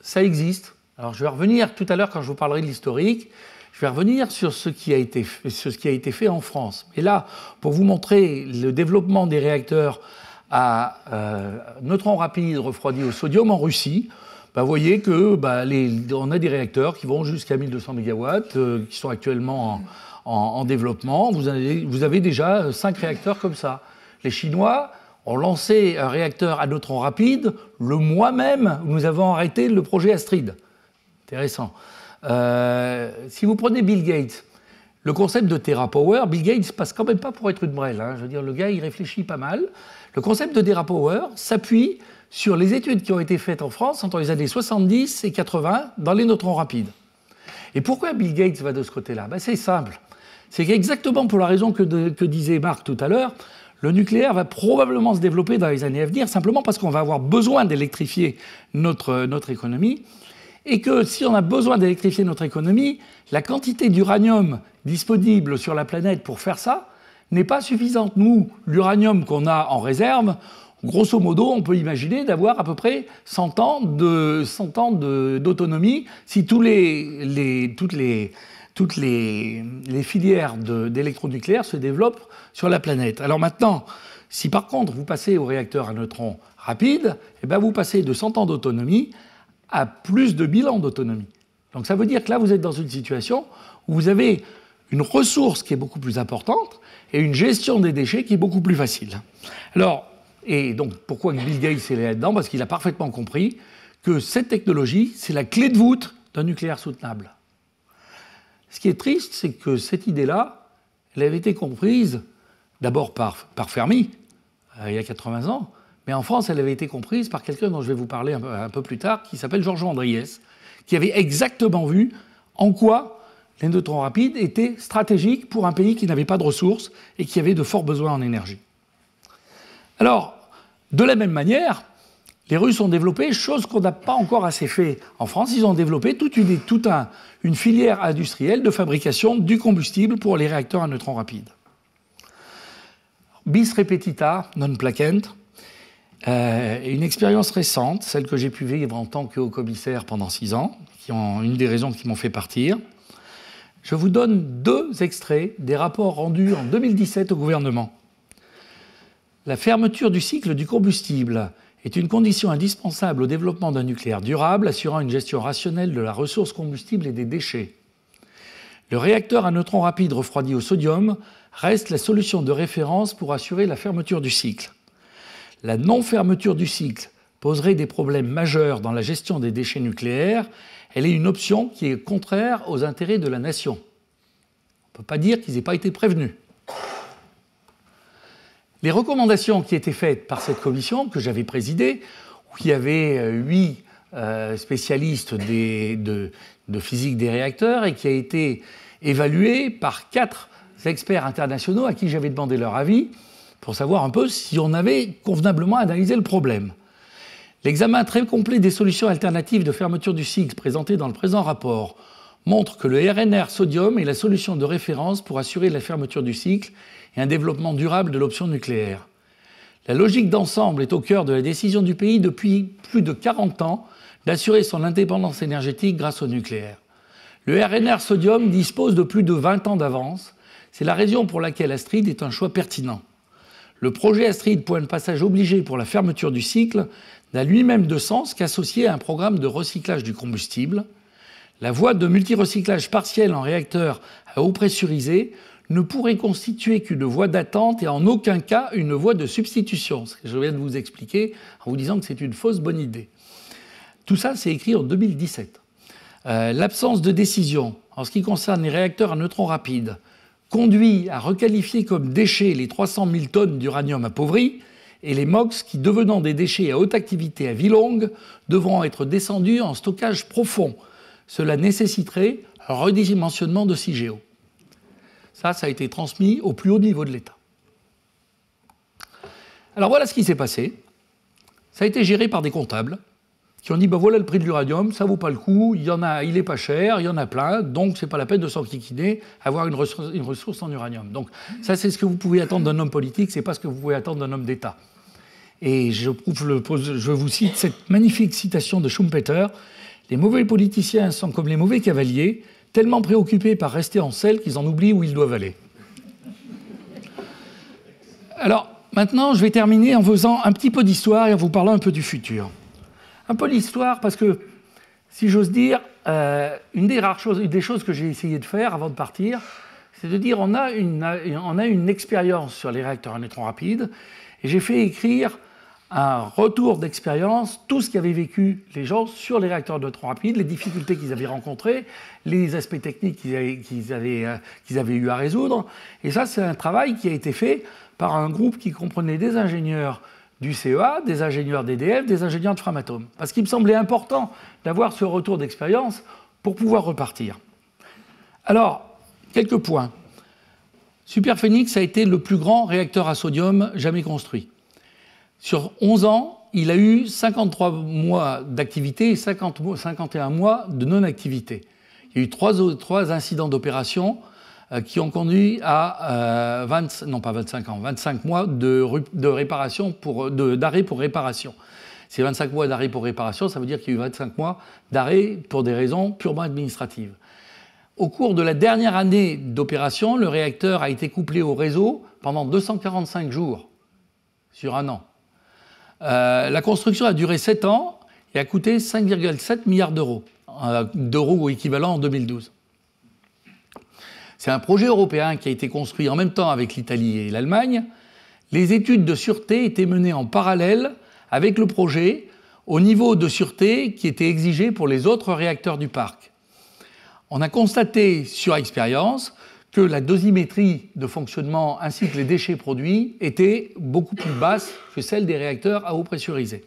Speaker 1: ça existe. Alors, je vais revenir tout à l'heure quand je vous parlerai de l'historique. Je vais revenir sur ce qui a été fait en France. Et là, pour vous montrer le développement des réacteurs à neutrons rapides refroidis au sodium en Russie, vous voyez que on a des réacteurs qui vont jusqu'à 1200 MW, qui sont actuellement en développement. Vous avez déjà 5 réacteurs comme ça. Les Chinois ont lancé un réacteur à neutrons rapides le mois même où nous avons arrêté le projet Astrid. Intéressant. Si vous prenez Bill Gates, le concept de TerraPower, Bill Gates passe quand même pas pour être une brêle. Je veux dire, le gars, il réfléchit pas mal. Le concept de TerraPower s'appuie sur les études qui ont été faites en France entre les années 70 et 80 dans les neutrons rapides. Et pourquoi Bill Gates va de ce côté-là ? C'est simple. C'est qu'exactement pour la raison que disait Marc tout à l'heure, le nucléaire va probablement se développer dans les années à venir, simplement parce qu'on va avoir besoin d'électrifier notre économie. Et que si on a besoin d'électrifier notre économie, la quantité d'uranium disponible sur la planète pour faire ça n'est pas suffisante. Nous, l'uranium qu'on a en réserve, grosso modo, on peut imaginer d'avoir à peu près 100 ans d'autonomie si toutes les filières d'électronucléaire se développent sur la planète. Alors maintenant, si par contre vous passez au réacteur à neutrons rapides, vous passez de 100 ans d'autonomie à plus de 1000 ans d'autonomie. Donc ça veut dire que là, vous êtes dans une situation où vous avez une ressource qui est beaucoup plus importante et une gestion des déchets qui est beaucoup plus facile. Alors, et donc pourquoi Bill Gates est là-dedans ? Parce qu'il a parfaitement compris que cette technologie, c'est la clé de voûte d'un nucléaire soutenable. Ce qui est triste, c'est que cette idée-là, elle avait été comprise d'abord par Fermi, il y a 80 ans, mais en France, elle avait été comprise par quelqu'un dont je vais vous parler un peu plus tard, qui s'appelle Georges Andriès, qui avait exactement vu en quoi les neutrons rapides étaient stratégiques pour un pays qui n'avait pas de ressources et qui avait de forts besoins en énergie. Alors, de la même manière, les Russes ont développé, chose qu'on n'a pas encore assez fait en France, ils ont développé toute une filière industrielle de fabrication du combustible pour les réacteurs à neutrons rapides. Bis repetita, non placent. Une expérience récente, celle que j'ai pu vivre en tant que haut-commissaire pendant 6 ans, qui ont une des raisons qui m'ont fait partir. Je vous donne 2 extraits des rapports rendus en 2017 au gouvernement. La fermeture du cycle du combustible est une condition indispensable au développement d'un nucléaire durable, assurant une gestion rationnelle de la ressource combustible et des déchets. Le réacteur à neutrons rapides refroidi au sodium reste la solution de référence pour assurer la fermeture du cycle. La non-fermeture du cycle poserait des problèmes majeurs dans la gestion des déchets nucléaires. Elle est une option qui est contraire aux intérêts de la nation. On ne peut pas dire qu'ils n'aient pas été prévenus. Les recommandations qui étaient faites par cette commission que j'avais présidée, où il y avait 8 spécialistes de physique des réacteurs et qui a été évaluée par 4 experts internationaux à qui j'avais demandé leur avis, pour savoir un peu si on avait convenablement analysé le problème. L'examen très complet des solutions alternatives de fermeture du cycle présenté dans le présent rapport montre que le RNR sodium est la solution de référence pour assurer la fermeture du cycle et un développement durable de l'option nucléaire. La logique d'ensemble est au cœur de la décision du pays depuis plus de 40 ans d'assurer son indépendance énergétique grâce au nucléaire. Le RNR sodium dispose de plus de 20 ans d'avance. C'est la raison pour laquelle Astrid est un choix pertinent. Le projet Astrid, point de passage obligé pour la fermeture du cycle, n'a lui-même de sens qu'associé à un programme de recyclage du combustible. La voie de multirecyclage partiel en réacteur à eau pressurisée ne pourrait constituer qu'une voie d'attente et en aucun cas une voie de substitution. Ce que je viens de vous expliquer en vous disant que c'est une fausse bonne idée. Tout ça, c'est écrit en 2017. L'absence de décision en ce qui concerne les réacteurs à neutrons rapides conduit à requalifier comme déchets les 300 000 tonnes d'uranium appauvri et les MOX qui, devenant des déchets à haute activité à vie longue, devront être descendus en stockage profond. Cela nécessiterait un redimensionnement de CIGEO. Ça a été transmis au plus haut niveau de l'État. Alors voilà ce qui s'est passé. Ça a été géré par des comptables qui ont dit ben voilà le prix de l'uranium, ça vaut pas le coup, il est pas cher, il y en a plein, donc c'est pas la peine de s'enquiquiner, avoir une ressource en uranium. Donc ça c'est ce que vous pouvez attendre d'un homme politique, c'est pas ce que vous pouvez attendre d'un homme d'État. Et je vous cite cette magnifique citation de Schumpeter: les mauvais politiciens sont comme les mauvais cavaliers, tellement préoccupés par rester en selle qu'ils en oublient où ils doivent aller. Alors maintenant je vais terminer en faisant un petit peu d'histoire et en vous parlant un peu du futur. Un peu l'histoire, parce que, si j'ose dire, une des choses que j'ai essayé de faire avant de partir, c'est de dire on a une expérience sur les réacteurs à neutrons rapides, et j'ai fait écrire un retour d'expérience, tout ce qu'avaient vécu les gens sur les réacteurs à neutrons rapides, les difficultés qu'ils avaient rencontrées, les aspects techniques qu'ils avaient eu à résoudre. Et ça, c'est un travail qui a été fait par un groupe qui comprenait des ingénieurs du CEA, des ingénieurs d'EDF, des ingénieurs de Framatome. Parce qu'il me semblait important d'avoir ce retour d'expérience pour pouvoir repartir. Alors, quelques points. Superphénix a été le plus grand réacteur à sodium jamais construit. Sur 11 ans, il a eu 53 mois d'activité et 51 mois de non-activité. Il y a eu 3 incidents d'opération qui ont conduit à 25 mois de réparation d'arrêt pour réparation. Ces 25 mois d'arrêt pour réparation, ça veut dire qu'il y a eu 25 mois d'arrêt pour des raisons purement administratives. Au cours de la dernière année d'opération, le réacteur a été couplé au réseau pendant 245 jours sur un an. La construction a duré 7 ans et a coûté 5,7 milliards d'euros équivalent en 2012. C'est un projet européen qui a été construit en même temps avec l'Italie et l'Allemagne. Les études de sûreté étaient menées en parallèle avec le projet au niveau de sûreté qui était exigé pour les autres réacteurs du parc. On a constaté sur expérience que la dosimétrie de fonctionnement ainsi que les déchets produits étaient beaucoup plus basses que celles des réacteurs à eau pressurisée.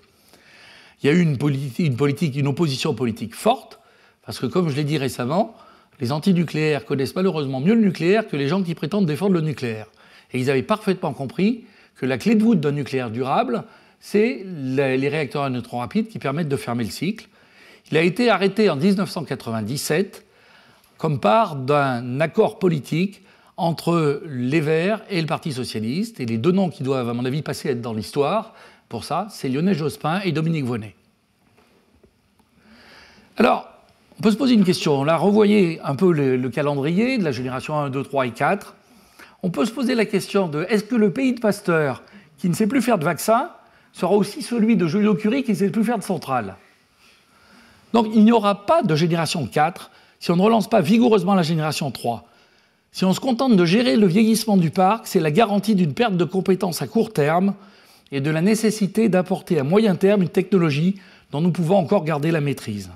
Speaker 1: Il y a eu une opposition politique forte, parce que comme je l'ai dit récemment, les antinucléaires connaissent malheureusement mieux le nucléaire que les gens qui prétendent défendre le nucléaire. Et ils avaient parfaitement compris que la clé de voûte d'un nucléaire durable, c'est les réacteurs à neutrons rapides qui permettent de fermer le cycle. Il a été arrêté en 1997 comme part d'un accord politique entre les Verts et le Parti socialiste. Et les deux noms qui doivent, à mon avis, passer à être dans l'histoire, pour ça, c'est Lionel Jospin et Dominique Voynet. Alors, on peut se poser une question. Là, revoyez un peu le calendrier de la génération 1, 2, 3 et 4. On peut se poser la question de est-ce que le pays de Pasteur, qui ne sait plus faire de vaccins, sera aussi celui de Joliot-Curie qui ne sait plus faire de centrales? Donc, il n'y aura pas de génération 4 si on ne relance pas vigoureusement la génération 3. Si on se contente de gérer le vieillissement du parc, c'est la garantie d'une perte de compétences à court terme et de la nécessité d'apporter à moyen terme une technologie dont nous pouvons encore garder la maîtrise.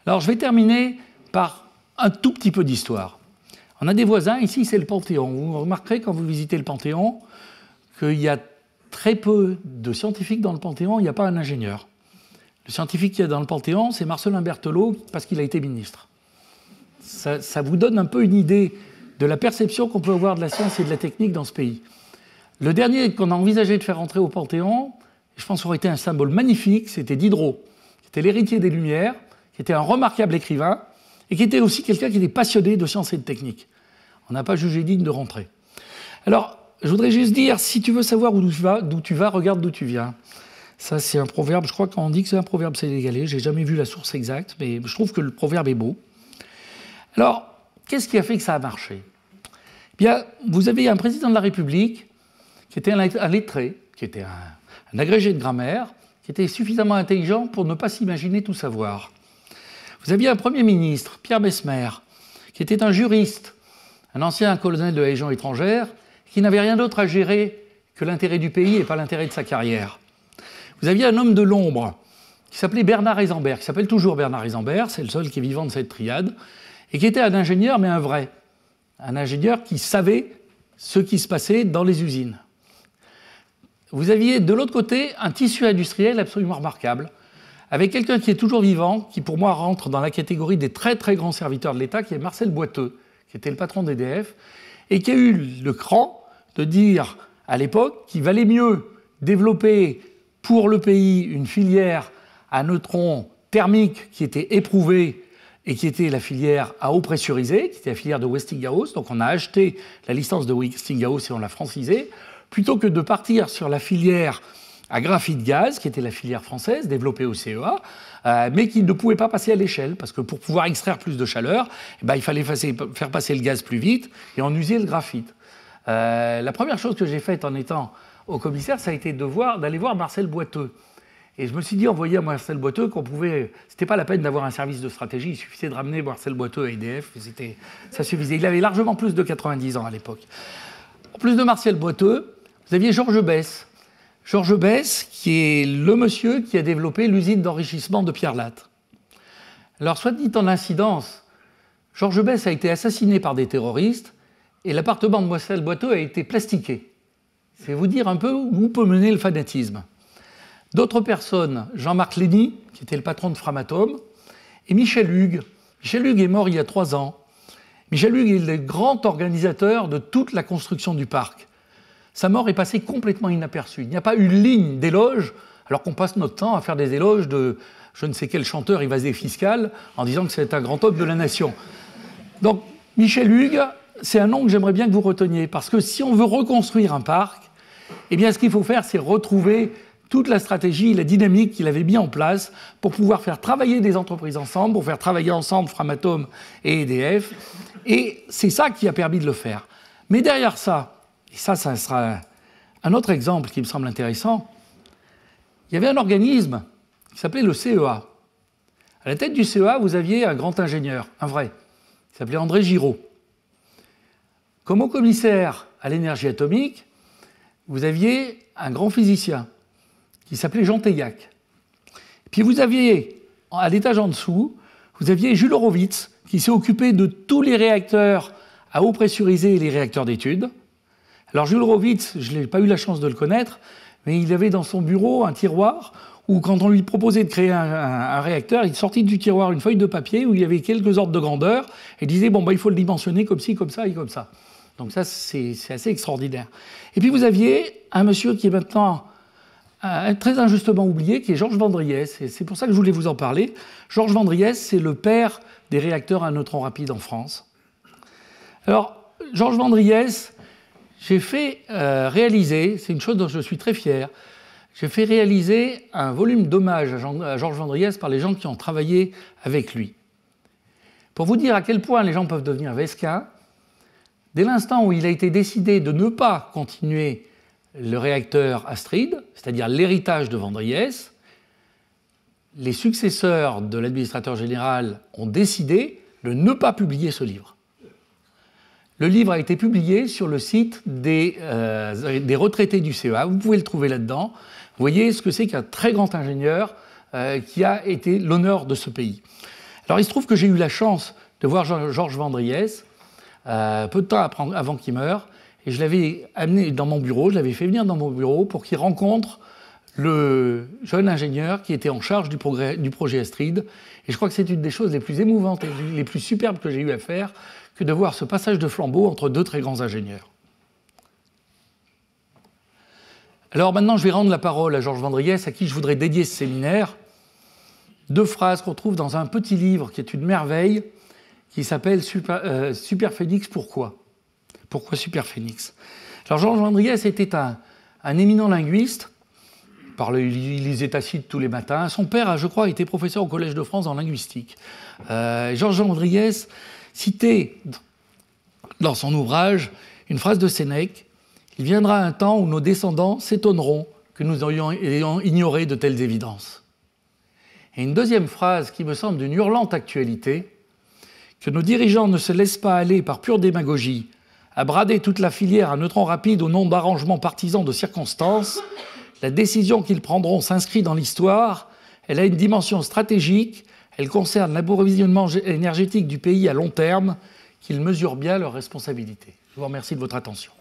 Speaker 1: Alors je vais terminer par un tout petit peu d'histoire. On a des voisins, ici c'est le Panthéon. Vous remarquerez quand vous visitez le Panthéon qu'il y a très peu de scientifiques dans le Panthéon, il n'y a pas un ingénieur. Le scientifique qu'il y a dans le Panthéon, c'est Marcelin Berthelot, parce qu'il a été ministre. Ça vous donne un peu une idée de la perception qu'on peut avoir de la science et de la technique dans ce pays. Le dernier qu'on a envisagé de faire entrer au Panthéon, je pense qu'il aurait été un symbole magnifique, c'était Diderot, qui était l'héritier des Lumières, qui était un remarquable écrivain, et qui était aussi quelqu'un qui était passionné de science et de technique. On n'a pas jugé digne de rentrer. Alors, je voudrais juste dire, si tu veux savoir d'où tu vas, regarde d'où tu viens. Ça, c'est un proverbe, je crois qu'on dit que c'est un proverbe sénégalais, je n'ai jamais vu la source exacte, mais je trouve que le proverbe est beau. Alors, qu'est-ce qui a fait que ça a marché? Eh bien, vous avez un président de la République qui était un lettré, qui était un agrégé de grammaire, qui était suffisamment intelligent pour ne pas s'imaginer tout savoir. Vous aviez un Premier ministre, Pierre Messmer, qui était un juriste, un ancien colonel de la Légion étrangère, qui n'avait rien d'autre à gérer que l'intérêt du pays et pas l'intérêt de sa carrière. Vous aviez un homme de l'ombre qui s'appelait Bernard Eisenberg, qui s'appelle toujours Bernard Eisenberg, c'est le seul qui est vivant de cette triade, et qui était un ingénieur, mais un vrai. Un ingénieur qui savait ce qui se passait dans les usines. Vous aviez de l'autre côté un tissu industriel absolument remarquable, avec quelqu'un qui est toujours vivant, qui pour moi rentre dans la catégorie des très très grands serviteurs de l'État, qui est Marcel Boiteux, qui était le patron d'EDF, et qui a eu le cran de dire à l'époque qu'il valait mieux développer pour le pays une filière à neutrons thermiques qui était éprouvée et qui était la filière à eau pressurisée, qui était la filière de Westinghouse. Donc on a acheté la licence de Westinghouse et on l'a francisée, plutôt que de partir sur la filière à graphite gaz, qui était la filière française, développée au CEA, mais qui ne pouvait pas passer à l'échelle, parce que pour pouvoir extraire plus de chaleur, il fallait faire passer le gaz plus vite et en user le graphite. La première chose que j'ai faite en étant au commissaire, ça a été d'aller voir Marcel Boiteux. Et je me suis dit, envoyer à Marcel Boiteux qu'on pouvait... C'était pas la peine d'avoir un service de stratégie, il suffisait de ramener Marcel Boiteux à EDF, et ça suffisait. Il avait largement plus de 90 ans à l'époque. En plus de Marcel Boiteux, vous aviez Georges Besse. Georges Besse, qui est le monsieur qui a développé l'usine d'enrichissement de Pierre Latte. Alors, soit dit en incidence, Georges Besse a été assassiné par des terroristes et l'appartement de Marcel Boiteux a été plastiqué. C'est vous dire un peu où peut mener le fanatisme. D'autres personnes, Jean-Marc Lény, qui était le patron de Framatome, et Michel Hugues. Michel Hugues est mort il y a 3 ans. Michel Hugues est le grand organisateur de toute la construction du parc. Sa mort est passée complètement inaperçue. Il n'y a pas eu ligne d'éloge, alors qu'on passe notre temps à faire des éloges de je ne sais quel chanteur évasé fiscal en disant que c'est un grand homme de la nation. Donc, Michel Hugues, c'est un nom que j'aimerais bien que vous reteniez, parce que si on veut reconstruire un parc, eh bien, ce qu'il faut faire, c'est retrouver toute la stratégie, la dynamique qu'il avait mis en place pour pouvoir faire travailler des entreprises ensemble, pour faire travailler ensemble Framatome et EDF. Et c'est ça qui a permis de le faire. Mais derrière ça, et ça sera un autre exemple qui me semble intéressant, il y avait un organisme qui s'appelait le CEA. À la tête du CEA, vous aviez un grand ingénieur, un vrai, qui s'appelait André Giraud. Comme haut-commissaire à l'énergie atomique, vous aviez un grand physicien qui s'appelait Jean Teillac. Puis vous aviez, à l'étage en dessous, vous aviez Jules Horowitz, qui s'est occupé de tous les réacteurs à eau pressurisée et les réacteurs d'études. Alors Jules Horowitz, je n'ai pas eu la chance de le connaître, mais il avait dans son bureau un tiroir où, quand on lui proposait de créer un réacteur, il sortit du tiroir une feuille de papier où il y avait quelques ordres de grandeur et disait bon, il faut le dimensionner comme ci, comme ça et comme ça. Donc ça, c'est assez extraordinaire. Et puis vous aviez un monsieur qui est maintenant très injustement oublié, qui est Georges Vandriès. Et c'est pour ça que je voulais vous en parler. Georges Vandriès, c'est le père des réacteurs à neutrons rapides en France. Alors, Georges Vandriès, j'ai fait réaliser, c'est une chose dont je suis très fier, j'ai fait réaliser un volume d'hommage à Georges Vandriès par les gens qui ont travaillé avec lui. Pour vous dire à quel point les gens peuvent devenir vesquins, dès l'instant où il a été décidé de ne pas continuer le réacteur Astrid, c'est-à-dire l'héritage de Vandriès, les successeurs de l'administrateur général ont décidé de ne pas publier ce livre. Le livre a été publié sur le site des retraités du CEA. Vous pouvez le trouver là-dedans. Vous voyez ce que c'est qu'un très grand ingénieur qui a été l'honneur de ce pays. Alors il se trouve que j'ai eu la chance de voir Georges Vandriès peu de temps avant qu'il meure, et je l'avais amené dans mon bureau, je l'avais fait venir dans mon bureau pour qu'il rencontre le jeune ingénieur qui était en charge du projet Astrid. Et je crois que c'est une des choses les plus émouvantes et les plus superbes que j'ai eu à faire, que de voir ce passage de flambeau entre deux très grands ingénieurs. Alors maintenant, je vais rendre la parole à Georges Vandriès, à qui je voudrais dédier ce séminaire. 2 phrases qu'on trouve dans un petit livre qui est une merveille, qui s'appelle Superphénix, pourquoi ? Pourquoi Superphénix ? Alors Georges Vandriès était un éminent linguiste, il lisait Tacite tous les matins. Son père, je crois, était professeur au Collège de France en linguistique. Georges Vandriès citait dans son ouvrage une phrase de Sénèque: « Il viendra un temps où nos descendants s'étonneront que nous ayons ignoré de telles évidences. » Et une deuxième phrase qui me semble d'une hurlante actualité: « Que nos dirigeants ne se laissent pas aller par pure démagogie à brader toute la filière à neutrons rapides au nom d'arrangements partisans de circonstances. La décision qu'ils prendront s'inscrit dans l'histoire, elle a une dimension stratégique, elle concerne l'approvisionnement énergétique du pays à long terme, qu'ils mesurent bien leurs responsabilités. » Je vous remercie de votre attention.